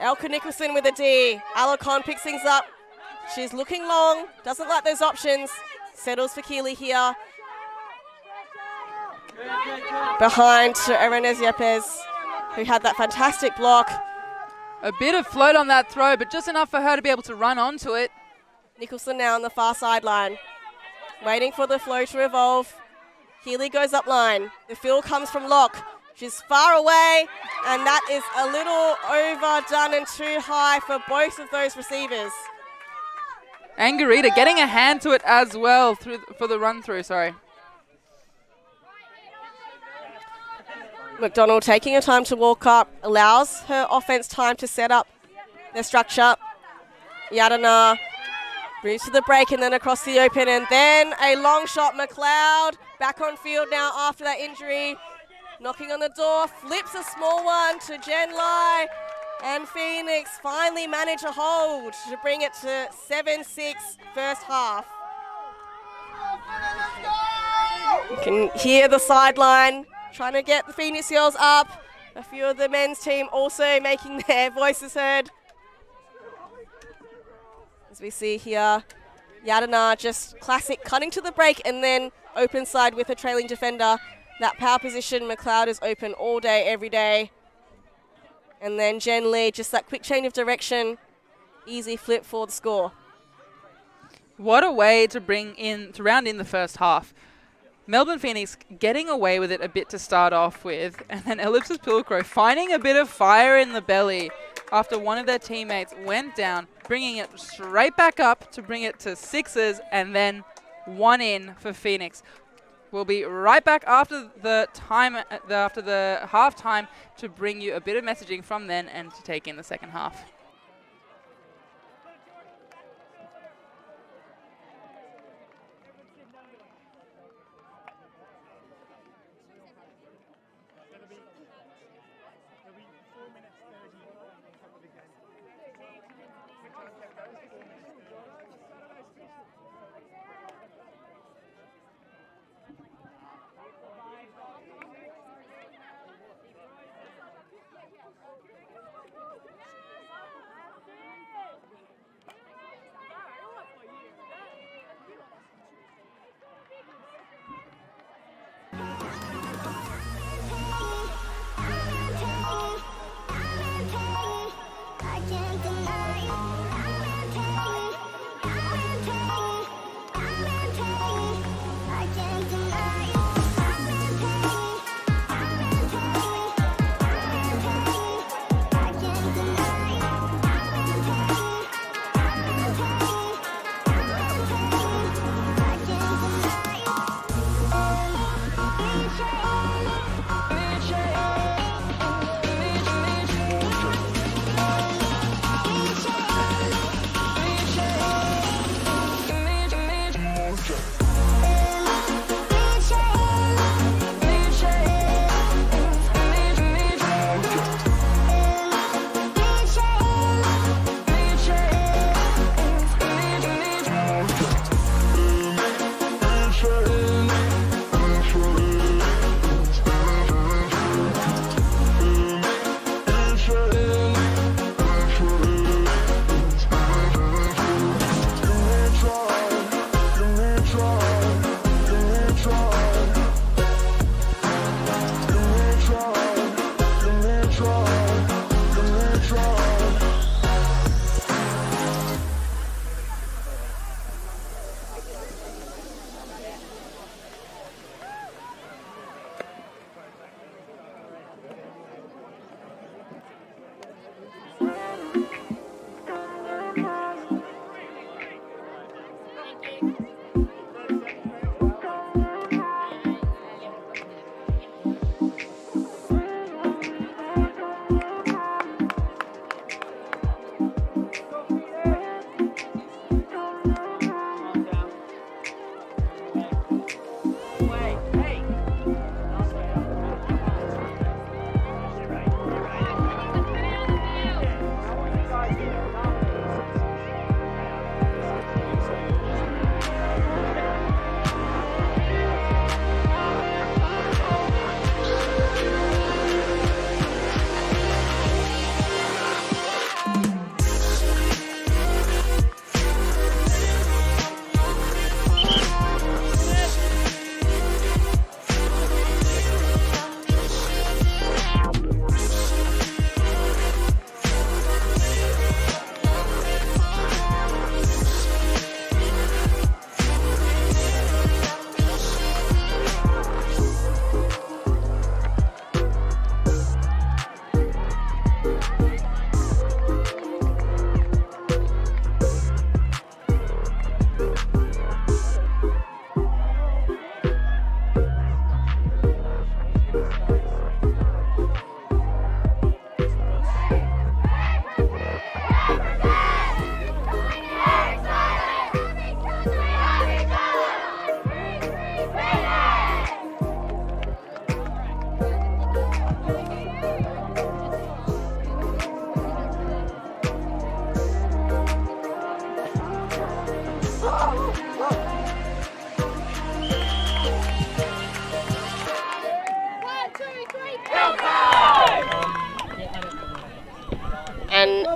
Elka Nicholson with a D. Alarcon picks things up. She's looking long, doesn't like those options. Settles for Keeley here. Behind to Arenas Yepes, who had that fantastic block. A bit of float on that throw, but just enough for her to be able to run onto it. Nicholson now on the far sideline. Waiting for the flow to evolve. Healy goes up line. The field comes from Locke. She's far away, and that is a little overdone and too high for both of those receivers. And Garita getting a hand to it as well for the run through, sorry. McDonald taking her time to walk up, allows her offense time to set up their structure. Yadana moves to the break and then across the open, and then a long shot. McLeod back on field now after that injury. Knocking on the door, flips a small one to Jen Lai, and Phoenix finally manage a hold to bring it to 7-6 first half. You can hear the sideline trying to get the Phoenix girls up. A few of the men's team also making their voices heard. As we see here, Yadana just classic cutting to the break and then open side with a trailing defender. That power position, McLeod is open all day, every day. And then Jen Lee, just that quick change of direction, easy flip for the score. What a way to round in the first half. Melbourne Phoenix getting away with it a bit to start off with, and then Ellipsis Pilcrow finding a bit of fire in the belly after one of their teammates went down, bringing it straight back up to bring it to sixes, and then one in for Phoenix. We'll be right back after the half-time to bring you a bit of messaging from then and to take in the second half.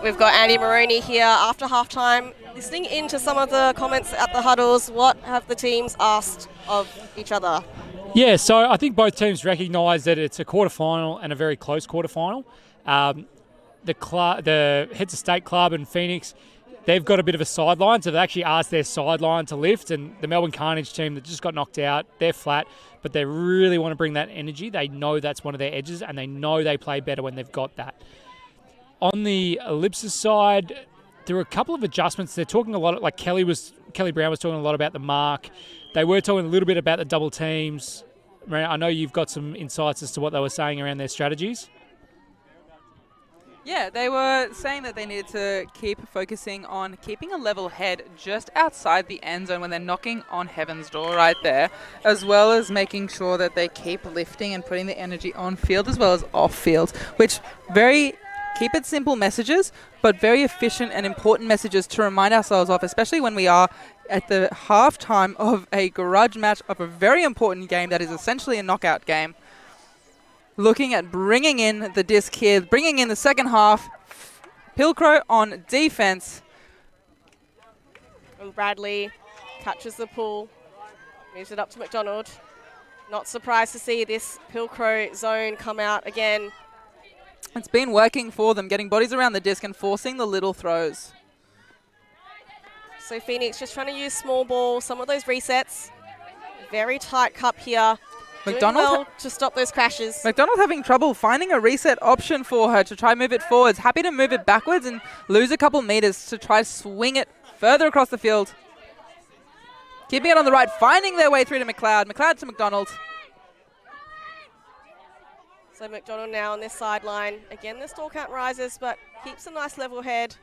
we've got Andy Maroney here after halftime, listening into some of the comments at the huddles. What have the teams asked of each other? Yeah, so I think both teams recognise that it's a quarterfinal and a very close quarterfinal. The Heads of State Club and Phoenix, they've got a bit of a sideline, so they've actually asked their sideline to lift, and the Melbourne Carnage team that just got knocked out, they're flat, but they really want to bring that energy. They know that's one of their edges, and they know they play better when they've got that. On the Ellipsis side, there were a couple of adjustments. They're talking a lot, like Kelly Brown was talking a lot about the mark. They were talking a little bit about the double teams. Maria, I know you've got some insights as to what they were saying around their strategies. Yeah, they were saying that they needed to keep focusing on keeping a level head just outside the end zone when they're knocking on heaven's door right there, as well as making sure that they keep lifting and putting the energy on field as well as off field, which keep it simple messages, but very efficient and important messages to remind ourselves of, especially when we are at the halftime of a grudge match of a very important game that is essentially a knockout game. Looking at bringing in the disc here, bringing in the second half. Pilcrow on defense. And Bradley catches the pull, moves it up to McDonald. Not surprised to see this Pilcrow zone come out again. It's been working for them, getting bodies around the disc and forcing the little throws. So Phoenix just trying to use small ball, some of those resets. Very tight cup here. McDonald to stop those crashes. McDonald having trouble finding a reset option for her to try move it forwards. Happy to move it backwards and lose a couple meters to try swing it further across the field. Keeping it on the right, finding their way through to McLeod. McLeod to McDonald. So McDonald now on this sideline. Again, the stall count rises, but keeps a nice level head.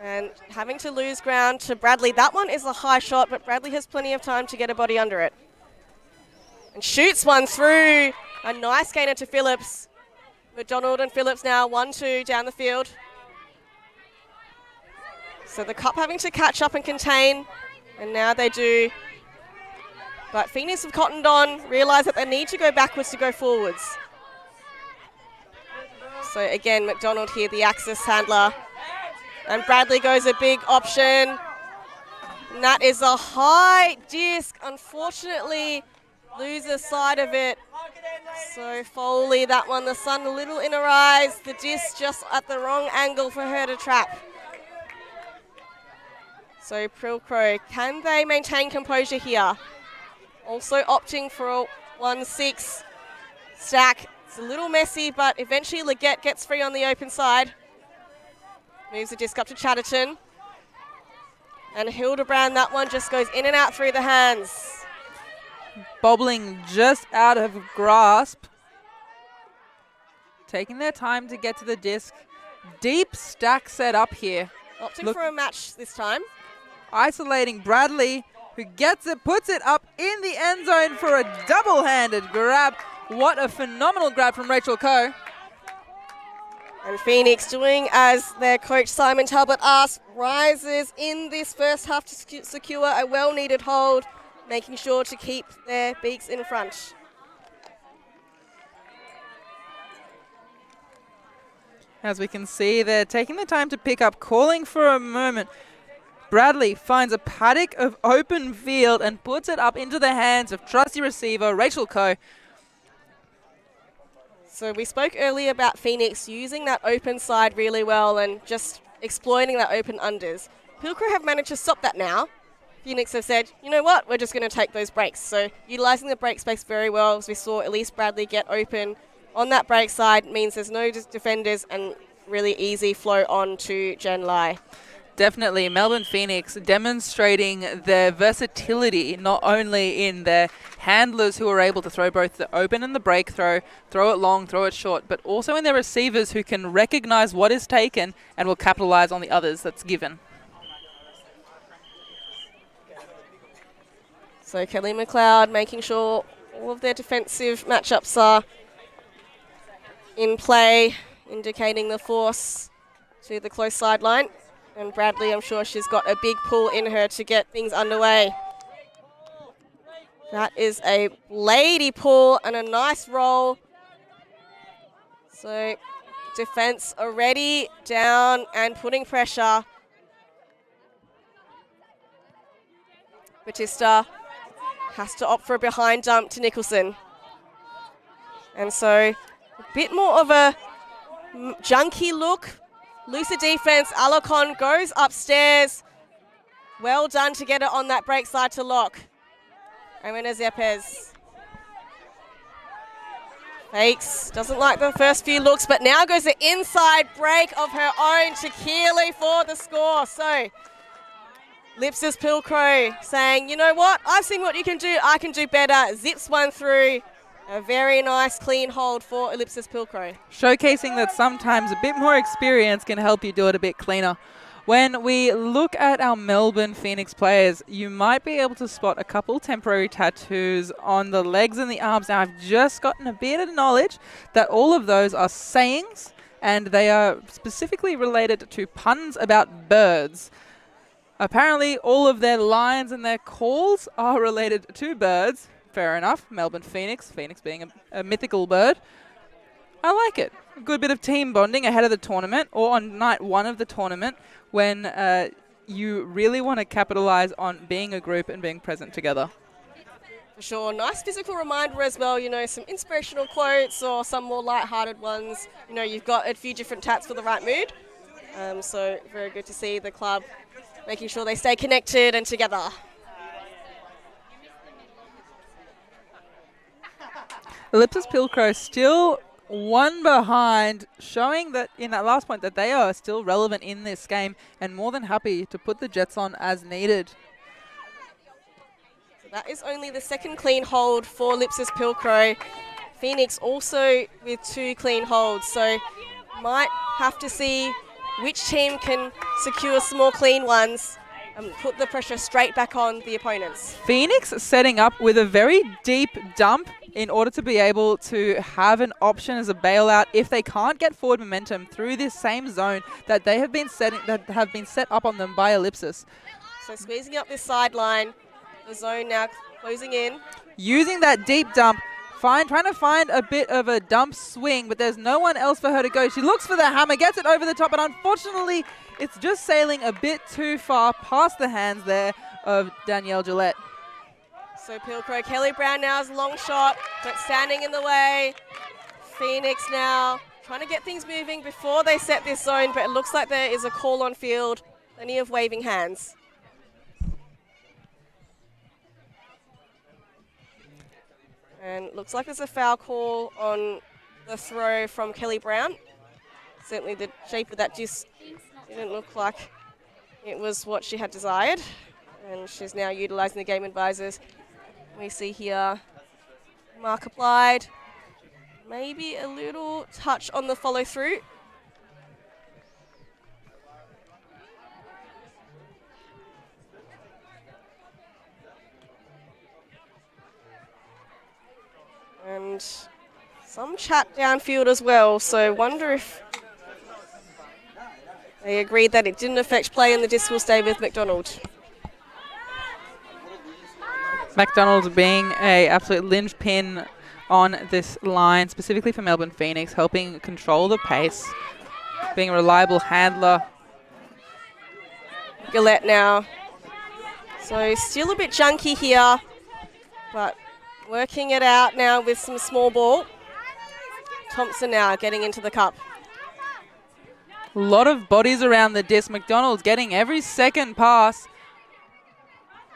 And having to lose ground to Bradley. That one is a high shot, but Bradley has plenty of time to get a body under it. And shoots one through. A nice gainer to Phillips. McDonald and Phillips now 1-2 down the field. So the cup having to catch up and contain. And now they do. But Phoenix have cottoned on, realise that they need to go backwards to go forwards. So again, McDonald here, the axis handler. And Bradley goes a big option. And that is a high disc. Unfortunately, loses side of it. So Foley, that one, the sun a little in her eyes. The disc just at the wrong angle for her to trap. So Pilcrow, can they maintain composure here? Also opting for a 1-6 stack. It's a little messy, but eventually Leggett gets free on the open side. Moves the disc up to Chatterton. And Hildebrand, that one just goes in and out through the hands. Bobbling just out of grasp. Taking their time to get to the disc. Deep stack set up here. Opting for a match this time. Isolating Bradley, who gets it, puts it up in the end zone for a double-handed grab. What a phenomenal grab from Rachel Coe. And Phoenix doing as their coach Simon Talbot asked, rises in this first half to secure a well-needed hold, making sure to keep their beaks in front. As we can see, they're taking the time to pick up, calling for a moment. Bradley finds a paddock of open field and puts it up into the hands of trusty receiver Rachel Coe. So we spoke earlier about Phoenix using that open side really well and just exploiting that open unders. Pilcrow have managed to stop that now. Phoenix have said, you know what, we're just going to take those breaks. So utilising the break space very well, as we saw Elise Bradley get open on that break side, means there's no defenders and really easy flow on to Jen Lai. Definitely, Melbourne Phoenix demonstrating their versatility, not only in their handlers who are able to throw both the open and the break throw it long, throw it short, but also in their receivers who can recognise what is taken and will capitalise on the others that's given. So Kelly McLeod making sure all of their defensive matchups are in play, indicating the force to the close sideline. And Bradley, I'm sure she's got a big pull in her to get things underway. That is a lady pull and a nice roll. So Defense already down and putting pressure. Batista has to opt for a behind dump to Nicholson. And so a bit more of a junky look. Looser defense. Alacon goes upstairs. Well done to get it on that break side to lock. Irina Zepes. Fakes, doesn't like the first few looks, but now goes the inside break of her own to Keeley for the score. So, Ellipsis Pilcrow saying, you know what, I've seen what you can do, I can do better. Zips one through. A very nice clean hold for Ellipsis Pilcrow. Showcasing that sometimes a bit more experience can help you do it a bit cleaner. When we look at our Melbourne Phoenix players, you might be able to spot a couple temporary tattoos on the legs and the arms. Now, I've just gotten a bit of knowledge that all of those are sayings, and they are specifically related to puns about birds. Apparently, all of their lines and their calls are related to birds. Fair enough. Melbourne Phoenix, Phoenix being a mythical bird. I like it. A good bit of team bonding ahead of the tournament or on night one of the tournament when you really want to capitalize on being a group and being present together. For sure. Nice physical reminder as well, you know, some inspirational quotes or some more light-hearted ones. You know, you've got a few different tats for the right mood. So very good to see the club making sure they stay connected and together. Ellipsis Pilcrow still one behind, showing that in that last point that they are still relevant in this game and more than happy to put the Jets on as needed. So that is only the second clean hold for Ellipsis Pilcrow. Phoenix also with 2 clean holds, so might have to see which team can secure some more clean ones and put the pressure straight back on the opponents. Phoenix setting up with a very deep dump in order to be able to have an option as a bailout if they can't get forward momentum through this same zone that they have been set up on them by Ellipsis. So squeezing up this sideline, the zone now closing in. Using that deep dump, trying to find a bit of a dump swing, but there's no one else for her to go. She looks for the hammer, gets it over the top, but unfortunately it's just sailing a bit too far past the hands there of Danielle Gillette. So Pilcrow, Kelly Brown now is a long shot, but standing in the way. Phoenix now trying to get things moving before they set this zone, but it looks like there is a call on field. Plenty of waving hands. And looks like there's a foul call on the throw from Kelly Brown. Certainly the shape of that just didn't look like it was what she had desired. And she's now utilising the game advisors. We see here mark applied, maybe a little touch on the follow through. And some chat downfield as well, so wonder if they agreed that it didn't affect play and the disc will stay with McDonald. McDonald being a absolute linchpin on this line, specifically for Melbourne Phoenix, helping control the pace, being a reliable handler. Gillette now. So still a bit junky here, but working it out now with some small ball. Thompson now getting into the cup. A lot of bodies around the disc. McDonald's getting every second pass.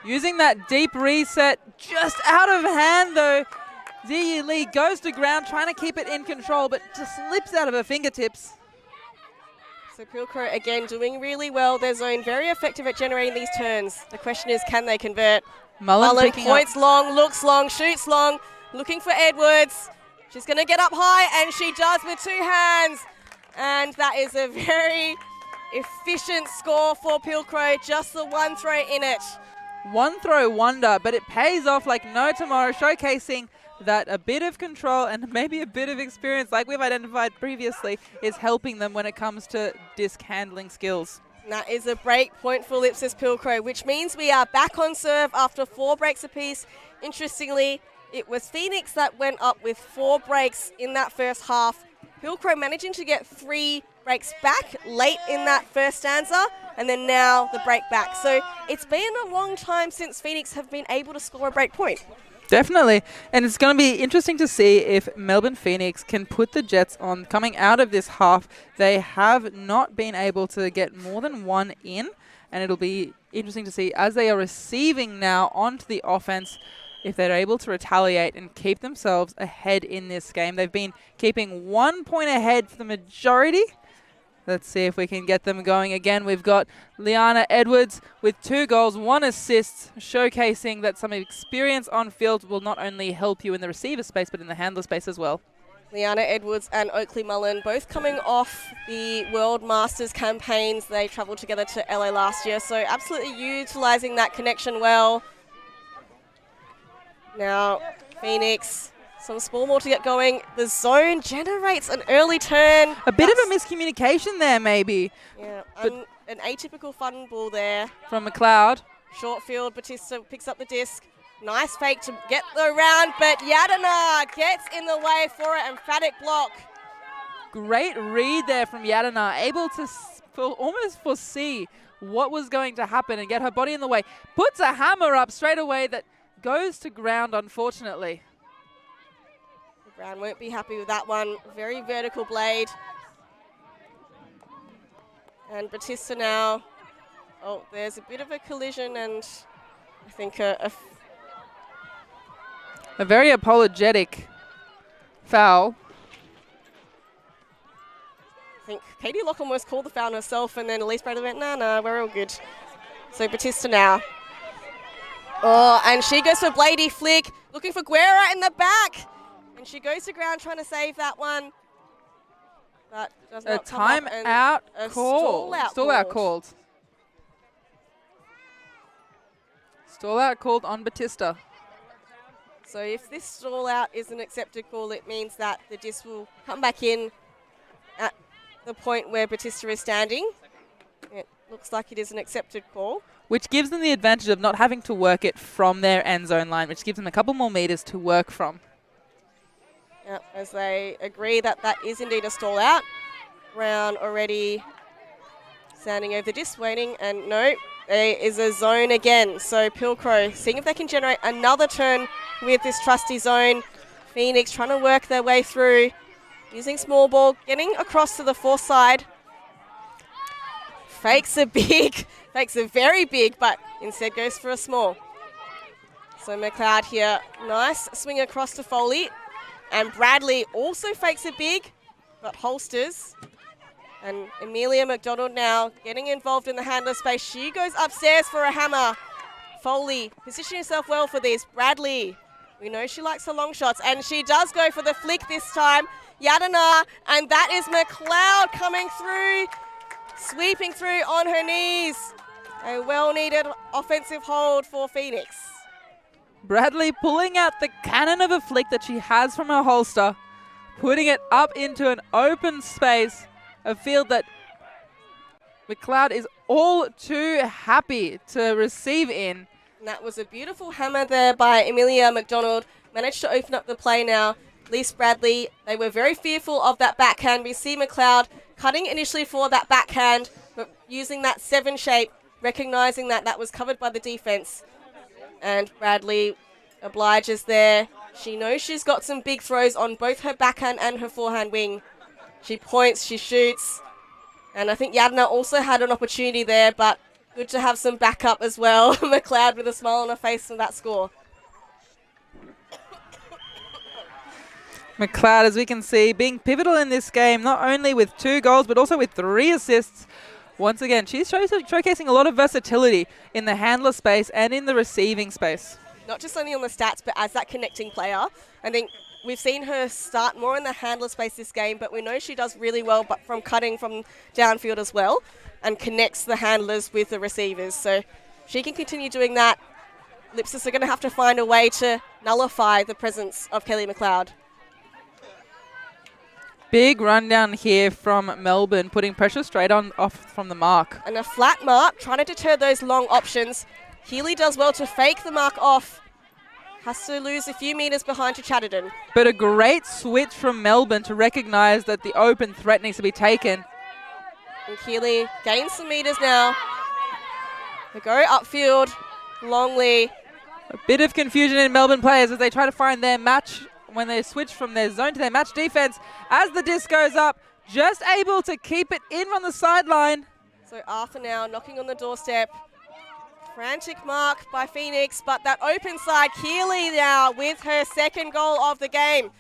Using that deep reset, just out of hand though. Ziyi Lee goes to ground, trying to keep it in control, but just slips out of her fingertips. So Pilcrow again doing really well. Their zone very effective at generating these turns. The question is, can they convert? Mullen points long, looks long, shoots long, looking for Edwards. She's going to get up high, and she does with 2 hands. And that is a very efficient score for Pilcrow, just the one throw in it. One throw wonder, but it pays off like no tomorrow, showcasing that a bit of control and maybe a bit of experience, like we've identified previously, is helping them when it comes to disc handling skills. And that is a break point for Ellipsis Pilcrow, which means we are back on serve after 4 breaks apiece. Interestingly, it was Phoenix that went up with 4 breaks in that first half, Pilcrow managing to get 3 breaks back late in that first stanza, and then now the break back. So it's been a long time since Phoenix have been able to score a break point. Definitely. And it's going to be interesting to see if Melbourne Phoenix can put the Jets on coming out of this half. They have not been able to get more than 1 in, and it'll be interesting to see as they are receiving now onto the offense if they're able to retaliate and keep themselves ahead in this game. They've been keeping 1 point ahead for the majority. Let's see if we can get them going again. We've got Liana Edwards with 2 goals, 1 assist, showcasing that some experience on field will not only help you in the receiver space, but in the handler space as well. Liana Edwards and Oakley Mullen both coming off the World Masters campaigns. They travelled together to LA last year, so absolutely utilising that connection well. Now, Phoenix, some small ball to get going. The zone generates an early turn. A bit of a miscommunication there, maybe. Yeah, an atypical fun ball there. From McLeod. Short field, Batista picks up the disc. Nice fake to get the round, but Yadana gets in the way for it. Emphatic block. Great read there from Yadana, able to almost foresee what was going to happen and get her body in the way. Puts a hammer up straight away that goes to ground, unfortunately. Brown won't be happy with that one. Very vertical blade. And Batista now. Oh, there's a bit of a collision and I think a very apologetic foul. I think Katie Locke almost called the foul herself and then Elise Bradley went, no, we're all good. So Batista now. Oh, and she goes for Bladey flick, looking for Guerra in the back. And she goes to ground trying to save that one. But does not come up, and a called. Stall out called. Stall out called on Batista. So if this stall out is an accepted call, it means that the disc will come back in at the point where Batista is standing. It looks like it is an accepted call. Which gives them the advantage of not having to work it from their end zone line, which gives them a couple more meters to work from. Yep, as they agree that that is indeed a stall out. Brown already standing over the disc waiting, and no, there is a zone again. So Pilcrow seeing if they can generate another turn with this trusty zone. Phoenix trying to work their way through, using small ball, getting across to the fourth side. Fakes a very big, but instead goes for a small. So McLeod here, nice swing across to Foley. And Bradley also fakes a big, but holsters. And Amelia McDonald now getting involved in the handler space. She goes upstairs for a hammer. Foley positioning herself well for this. Bradley, we know she likes her long shots, and she does go for the flick this time. Yadana, and that is McLeod coming through, sweeping through on her knees. A well-needed offensive hold for Phoenix. Bradley pulling out the cannon of a flick that she has from her holster, putting it up into an open space, a field that McLeod is all too happy to receive in. And that was a beautiful hammer there by Amelia McDonald. Managed to open up the play now. Lise Bradley, they were very fearful of that backhand. We see McLeod cutting initially for that backhand, but using that 7 shape, recognizing that that was covered by the defense. And Bradley obliges there. She knows she's got some big throws on both her backhand and her forehand wing. She points, she shoots. And I think Yadna also had an opportunity there, but good to have some backup as well. McLeod with a smile on her face for that score. McLeod, as we can see, being pivotal in this game, not only with 2 goals, but also with 3 assists. Once again, she's showcasing a lot of versatility in the handler space and in the receiving space. Not just only on the stats, but as that connecting player. I think we've seen her start more in the handler space this game, but we know she does really well but from cutting from downfield as well and connects the handlers with the receivers. So she can continue doing that. Ellipsis are going to have to find a way to nullify the presence of Kelly McLeod. Big rundown here from Melbourne, putting pressure straight on off from the mark. And a flat mark, trying to deter those long options. Healy does well to fake the mark off. Has to lose a few metres behind to Chatterton. But a great switch from Melbourne to recognise that the open threat needs to be taken. And Keeley gains some metres now. They go upfield. Longley. A bit of confusion in Melbourne players as they try to find their match when they switch from their zone to their match defense. As the disc goes up, just able to keep it in on the sideline. So Arthur now knocking on the doorstep. Frantic mark by Phoenix, but that open side, Keeley now with her second goal of the game.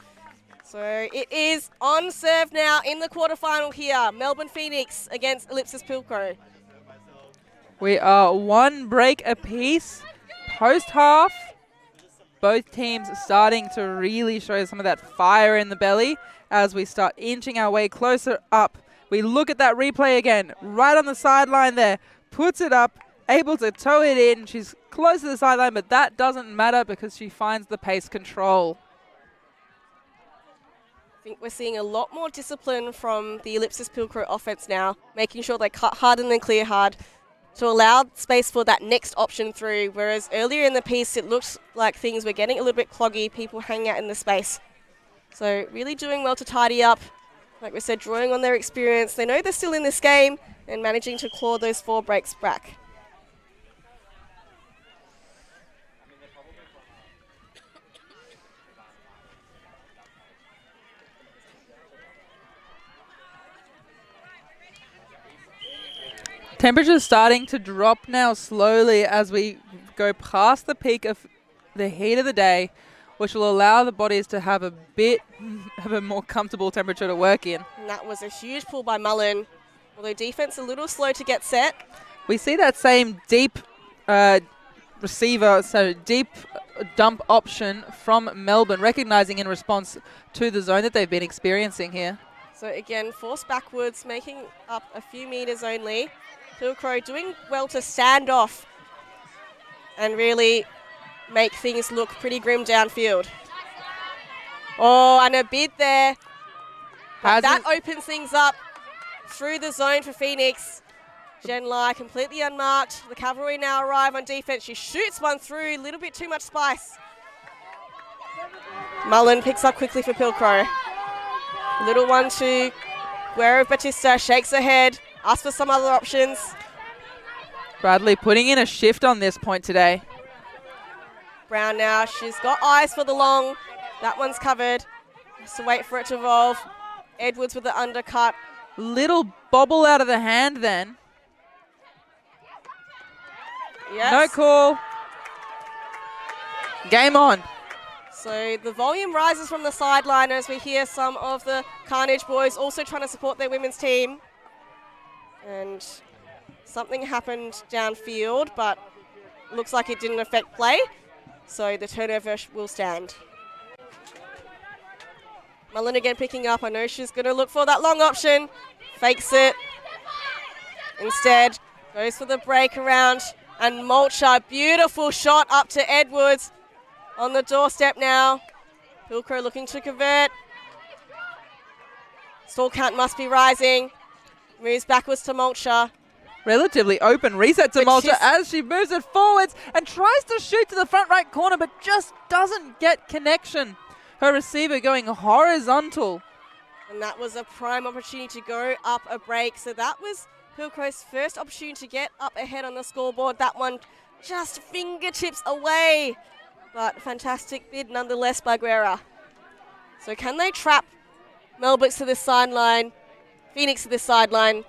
So it is on serve now in the quarterfinal here. Melbourne Phoenix against Ellipsis Pilcrow. We are one break apiece. Post-half, both teams starting to really show some of that fire in the belly as we start inching our way closer up. We look at that replay again, right on the sideline there, puts it up, able to tow it in. She's close to the sideline, but that doesn't matter because she finds the pace control. I think we're seeing a lot more discipline from the Ellipsis Pilcrow offense now, making sure they cut hard and then clear hard to allow space for that next option through, whereas earlier in the piece it looked like things were getting a little bit cloggy, people hanging out in the space. So really doing well to tidy up. Like we said, drawing on their experience. They know they're still in this game and managing to claw those 4 breaks back. Temperature's starting to drop now slowly as we go past the peak of the heat of the day, which will allow the bodies to have a bit of a more comfortable temperature to work in. And that was a huge pull by Mullen, although defense a little slow to get set. We see that same deep receiver, so deep dump option from Melbourne, recognising in response to the zone that they've been experiencing here. So again, forced backwards, making up a few metres only. Pilcrow doing well to stand off and really make things look pretty grim downfield. Oh, and a bid there. But that opens things up through the zone for Phoenix. Jen Lai completely unmarked. The cavalry now arrive on defense. She shoots one through, a little bit too much spice. Mullen picks up quickly for Pilcrow. Little one to Guerra Batista, shakes her head, asks for some other options. Bradley putting in a shift on this point today. Brown now, she's got eyes for the long. That one's covered. Has to wait for it to evolve. Edwards with the undercut. Little bobble out of the hand then. Yes. No call. Game on. So the volume rises from the sideline as we hear some of the Carnage boys also trying to support their women's team. And something happened downfield, but looks like it didn't affect play. So the turnover will stand. Mullen again picking up. I know she's going to look for that long option. Fakes it. Instead, goes for the break around. And Mulcher, beautiful shot up to Edwards. On the doorstep now. Pilcrow looking to convert. Stall count must be rising. Moves backwards to Mulcher. Relatively open reset to Mulcher as she moves it forwards and tries to shoot to the front right corner, but just doesn't get connection. Her receiver going horizontal. And that was a prime opportunity to go up a break. So that was Pilcrow's first opportunity to get up ahead on the scoreboard. That one just fingertips away. But fantastic bid nonetheless by Guerra. So can they trap Melbourne to this sideline, Phoenix to this sideline?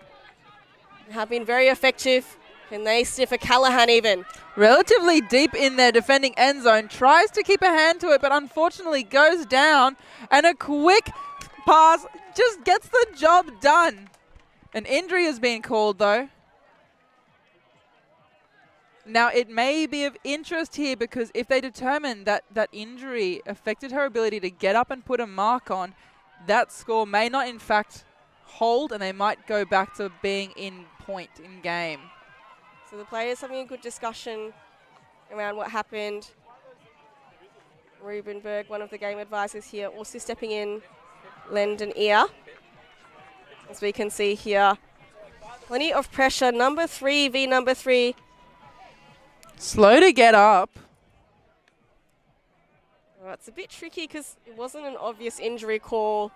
Have been very effective. Can they sniff a Callahan even? Relatively deep in their defending end zone. Tries to keep a hand to it, but unfortunately goes down. And a quick pass just gets the job done. An injury has been called though. Now, it may be of interest here because if they determine that that injury affected her ability to get up and put a mark on, that score may not in fact hold and they might go back to being in point in game. So the players having a good discussion around what happened. Rubenberg, one of the game advisors here, also stepping in, lend an ear. As we can see here, plenty of pressure. Number 3 v number 3. Slow to get up. Well, it's a bit tricky because it wasn't an obvious injury call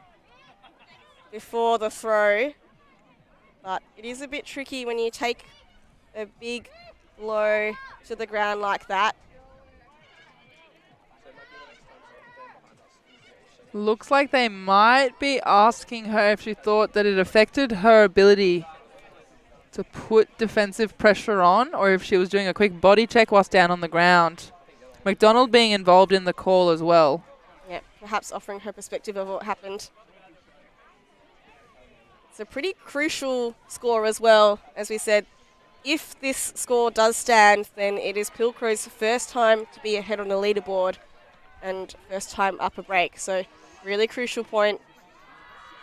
before the throw, but it is a bit tricky when you take a big blow to the ground like that. Looks like they might be asking her if she thought that it affected her ability to put defensive pressure on, or if she was doing a quick body check whilst down on the ground. McDonald being involved in the call as well. Yeah, perhaps offering her perspective of what happened. It's a pretty crucial score as well. As we said, if this score does stand, then it is Pilcrow's first time to be ahead on the leaderboard and first time up a break. So really crucial point.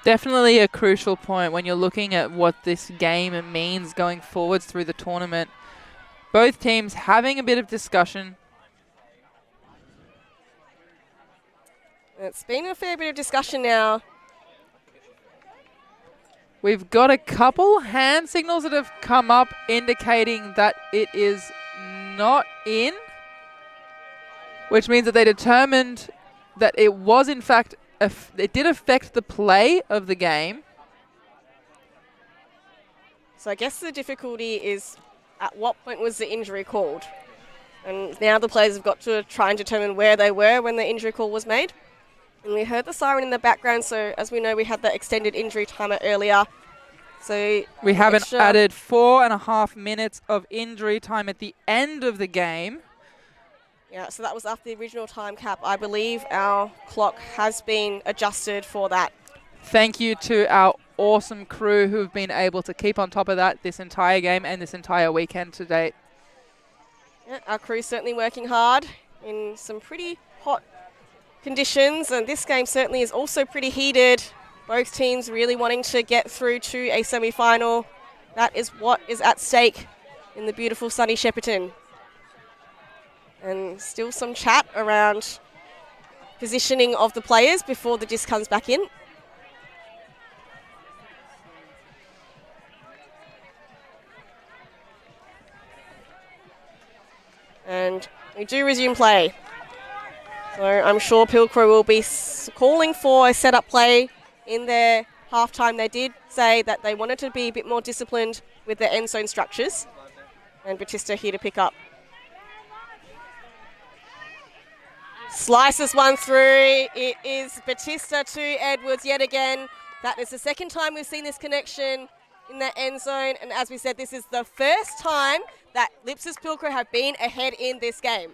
Definitely a crucial point when you're looking at what this game means going forwards through the tournament. Both teams having a bit of discussion. It's been a fair bit of discussion now. We've got a couple hand signals that have come up indicating that it is not in, which means that they determined that it was in fact, it did affect the play of the game. So I guess the difficulty is at what point was the injury called? And now the players have got to try and determine where they were when the injury call was made. And we heard the siren in the background, so as we know, we had that extended injury timer earlier. So we haven't added 4.5 minutes of injury time at the end of the game. Yeah, so that was after the original time cap. I believe our clock has been adjusted for that. Thank you to our awesome crew who have been able to keep on top of that this entire game and this entire weekend to date. Yeah, our crew's certainly working hard in some pretty hot conditions, and this game certainly is also pretty heated. Both teams really wanting to get through to a semi-final. That is what is at stake in the beautiful sunny Shepparton. And still some chat around positioning of the players before the disc comes back in. And we do resume play. So I'm sure Pilcrow will be calling for a set-up play in their halftime. They did say that they wanted to be a bit more disciplined with their end zone structures. And Batista here to pick up. Slices one through. It is Batista to Edwards yet again. That is the second time we've seen this connection in the end zone. And as we said, this is the first time that Ellipsis Pilcrow have been ahead in this game.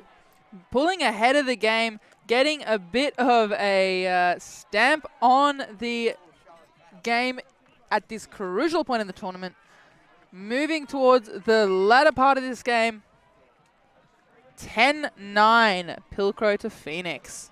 Pulling ahead of the game, getting a bit of a stamp on the game at this crucial point in the tournament. Moving towards the latter part of this game. 10-9, Pilcrow to Phoenix.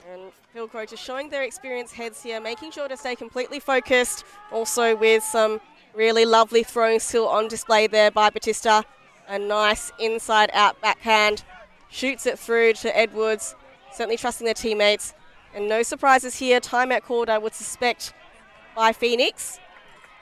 And Pilcrow just showing their experienced heads here, making sure to stay completely focused. Also with some really lovely throwing still on display there by Batista. A nice inside-out backhand. Shoots it through to Edwards. Certainly trusting their teammates. And no surprises here. Timeout called, I would suspect, by Phoenix.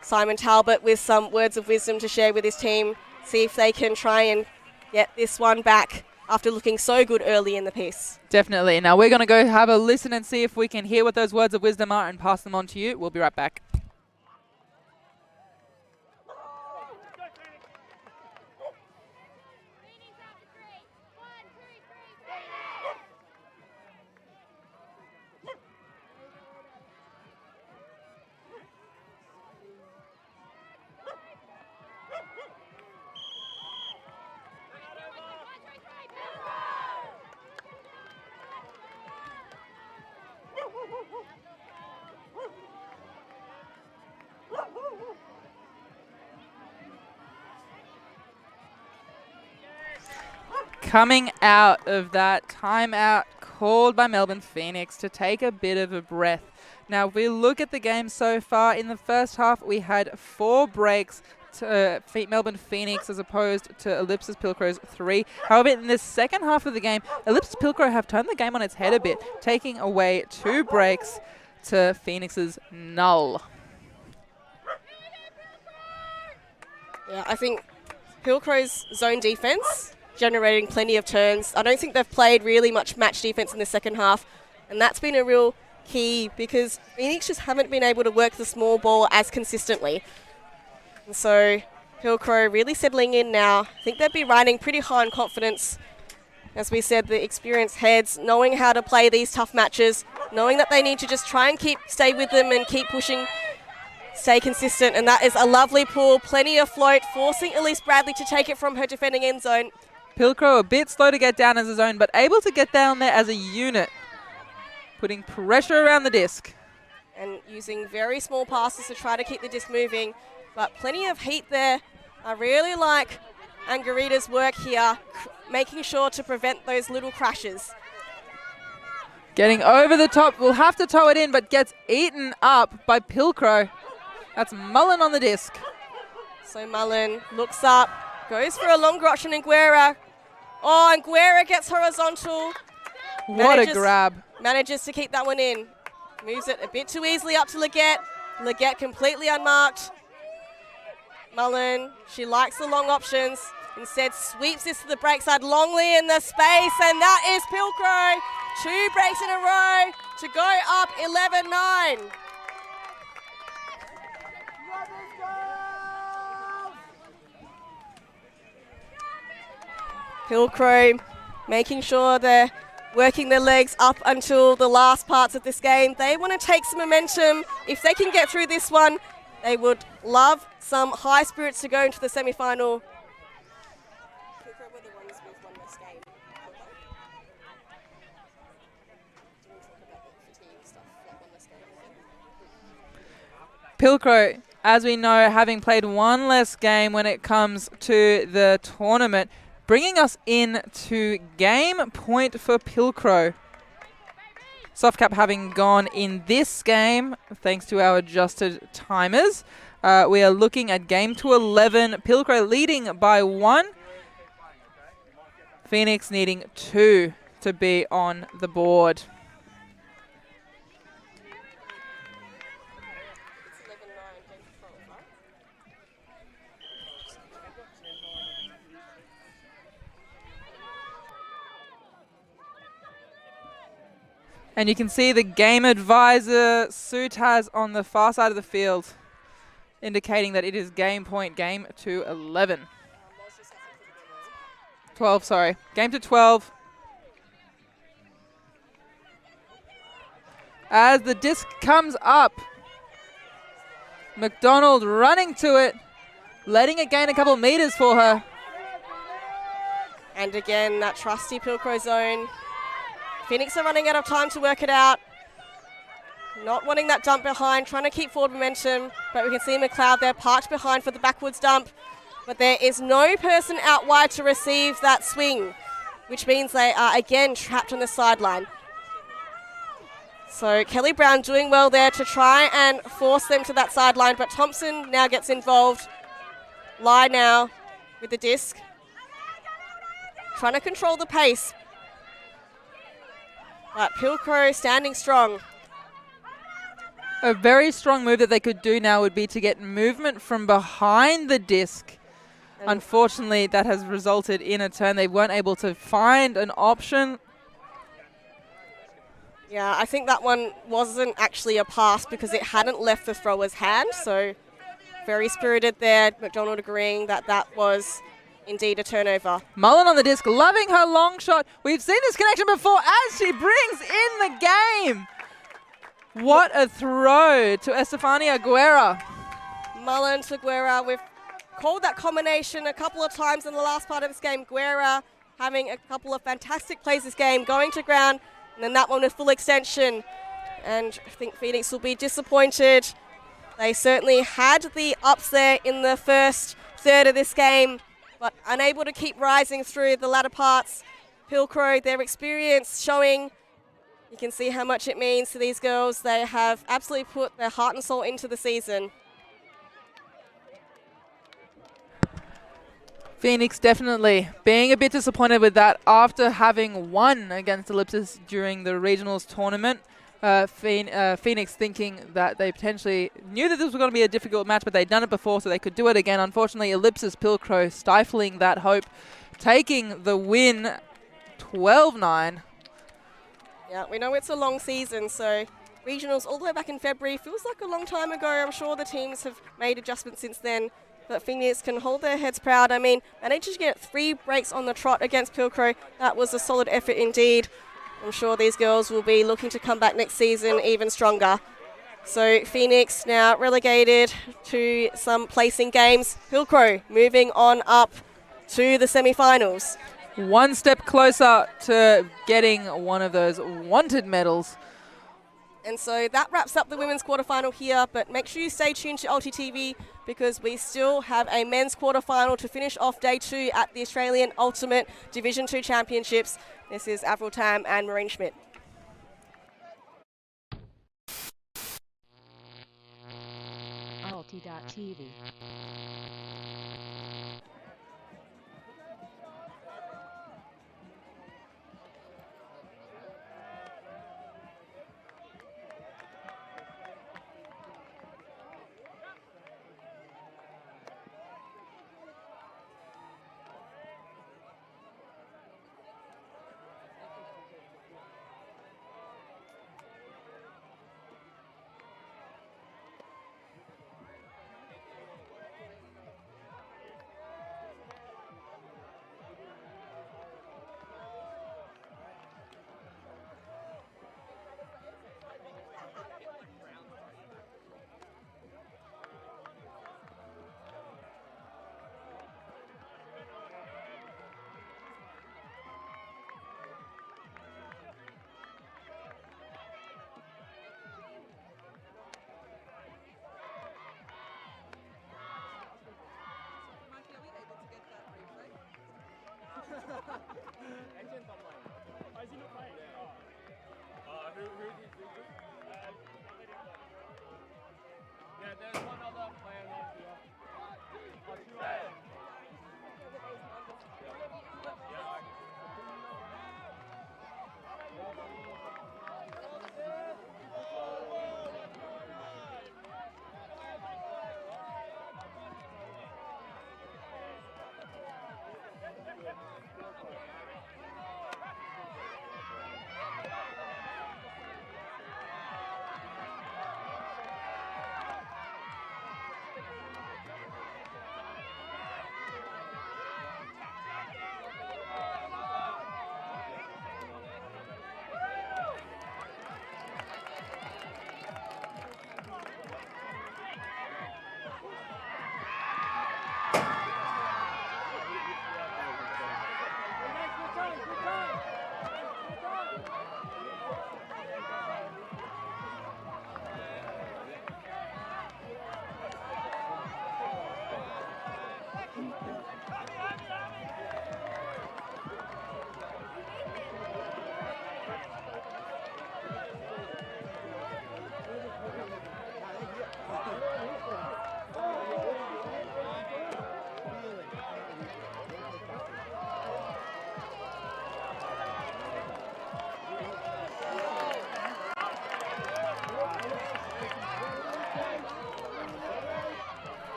Simon Talbot with some words of wisdom to share with his team. See if they can try and get this one back after looking so good early in the piece. Definitely. Now we're going to go have a listen and see if we can hear what those words of wisdom are and pass them on to you. We'll be right back. Coming out of that timeout called by Melbourne Phoenix to take a bit of a breath. Now, if we look at the game so far, in the first half, we had 4 breaks to Melbourne Phoenix as opposed to Ellipsis Pilcrow's 3. However, in the second half of the game, Ellipsis Pilcrow have turned the game on its head a bit, taking away 2 breaks to Phoenix's null. Yeah, I think Pilcrow's zone defense generating plenty of turns. I don't think they've played really much match defense in the second half, and that's been a real key because Phoenix just haven't been able to work the small ball as consistently. And so Pilcrow really settling in now. I think they'd be riding pretty high in confidence. As we said, the experienced heads knowing how to play these tough matches, knowing that they need to just try and stay with them and keep pushing, stay consistent. And that is a lovely pull, plenty of float, forcing Elise Bradley to take it from her defending end zone. Pilcrow a bit slow to get down as a zone, but able to get down there as a unit, putting pressure around the disc. And using very small passes to try to keep the disc moving, but plenty of heat there. I really like Angarita's work here, making sure to prevent those little crashes. Getting over the top, will have to tow it in, but gets eaten up by Pilcrow. That's Mullen on the disc. So Mullen looks up, goes for a longer option in Guerra. Oh, and Guerra gets horizontal. What a grab. Manages to keep that one in. Moves it a bit too easily up to Leggett. Leggett completely unmarked. Mullen, she likes the long options. Instead sweeps this to the break side. Longley in the space, and that is Pilcrow. 2 breaks in a row to go up 11-9. Pilcrow making sure they're working their legs up until the last parts of this game. They want to take some momentum. If they can get through this one, they would love some high spirits to go into the semi-final. Pilcrow, as we know, having played one less game when it comes to the tournament, bringing us in to game point for Pilcrow. Softcap having gone in this game, thanks to our adjusted timers. We are looking at game to 11. Pilcrow leading by 1. Phoenix needing 2 to be on the board. And you can see the game advisor, Sutaz, on the far side of the field, indicating that it is game point, game to 11. 12, sorry. Game to 12. As the disc comes up, McDonald running to it, letting it gain a couple of meters for her. And again, that trusty Pilcrow zone. Phoenix are running out of time to work it out. Not wanting that dump behind, trying to keep forward momentum, but we can see McLeod there parked behind for the backwards dump. But there is no person out wide to receive that swing, which means they are again trapped on the sideline. So Kelly Brown doing well there to try and force them to that sideline, but Thompson now gets involved. Lie now with the disc. Trying to control the pace. But Pilcrow standing strong. A very strong move that they could do now would be to get movement from behind the disc. Unfortunately, that has resulted in a turn. They weren't able to find an option. Yeah, I think that one wasn't actually a pass because it hadn't left the thrower's hand. So very spirited there. McDonald agreeing that that was indeed a turnover. Mullen on the disc, loving her long shot. We've seen this connection before as she brings in the game. What a throw to Estefania Guerra. Mullen to Guerra. We've called that combination a couple of times in the last part of this game. Guerra having a couple of fantastic plays this game, going to ground, and then that one with full extension. And I think Phoenix will be disappointed. They certainly had the ups there in the first third of this game, but unable to keep rising through the latter parts. Pilcrow, their experience showing. You can see how much it means to these girls. They have absolutely put their heart and soul into the season. Phoenix definitely being a bit disappointed with that after having won against Ellipsis during the regionals tournament. Phoenix thinking that they potentially knew that this was going to be a difficult match, but they'd done it before, so they could do it again. Unfortunately, Ellipsis Pilcrow stifling that hope, taking the win 12-9. Yeah, we know it's a long season, so regionals all the way back in February feels like a long time ago. I'm sure the teams have made adjustments since then, but Phoenix can hold their heads proud. I mean, managed to get 3 breaks on the trot against Pilcrow. That was a solid effort indeed. I'm sure these girls will be looking to come back next season even stronger. So Phoenix now relegated to some placing games. Pilcrow moving on up to the semi-finals. One step closer to getting one of those wanted medals. And so that wraps up the women's quarterfinal here, but make sure you stay tuned to ULTI.TV because we still have a men's quarterfinal to finish off day 2 at the Australian Ultimate Division 2 Championships. This is Avril Tam and Maureen Schmidt. ULTI.TV.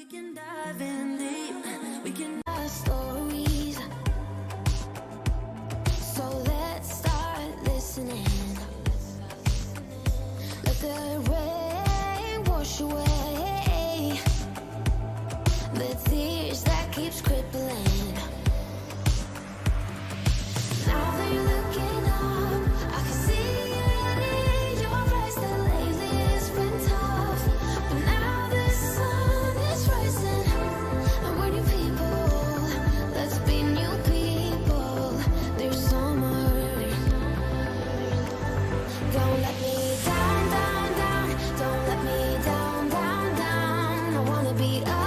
can dive in deep. We can have stories. So let's start listening. Let the rain wash away the tears that keeps crippling. Now that you're looking up, I can see it in your eyes that lately it's been tough. But now the sun is rising, and we're new people. Let's be new people. There's summer. Don't let me down, down, down. Don't let me down, down, down. I wanna be up.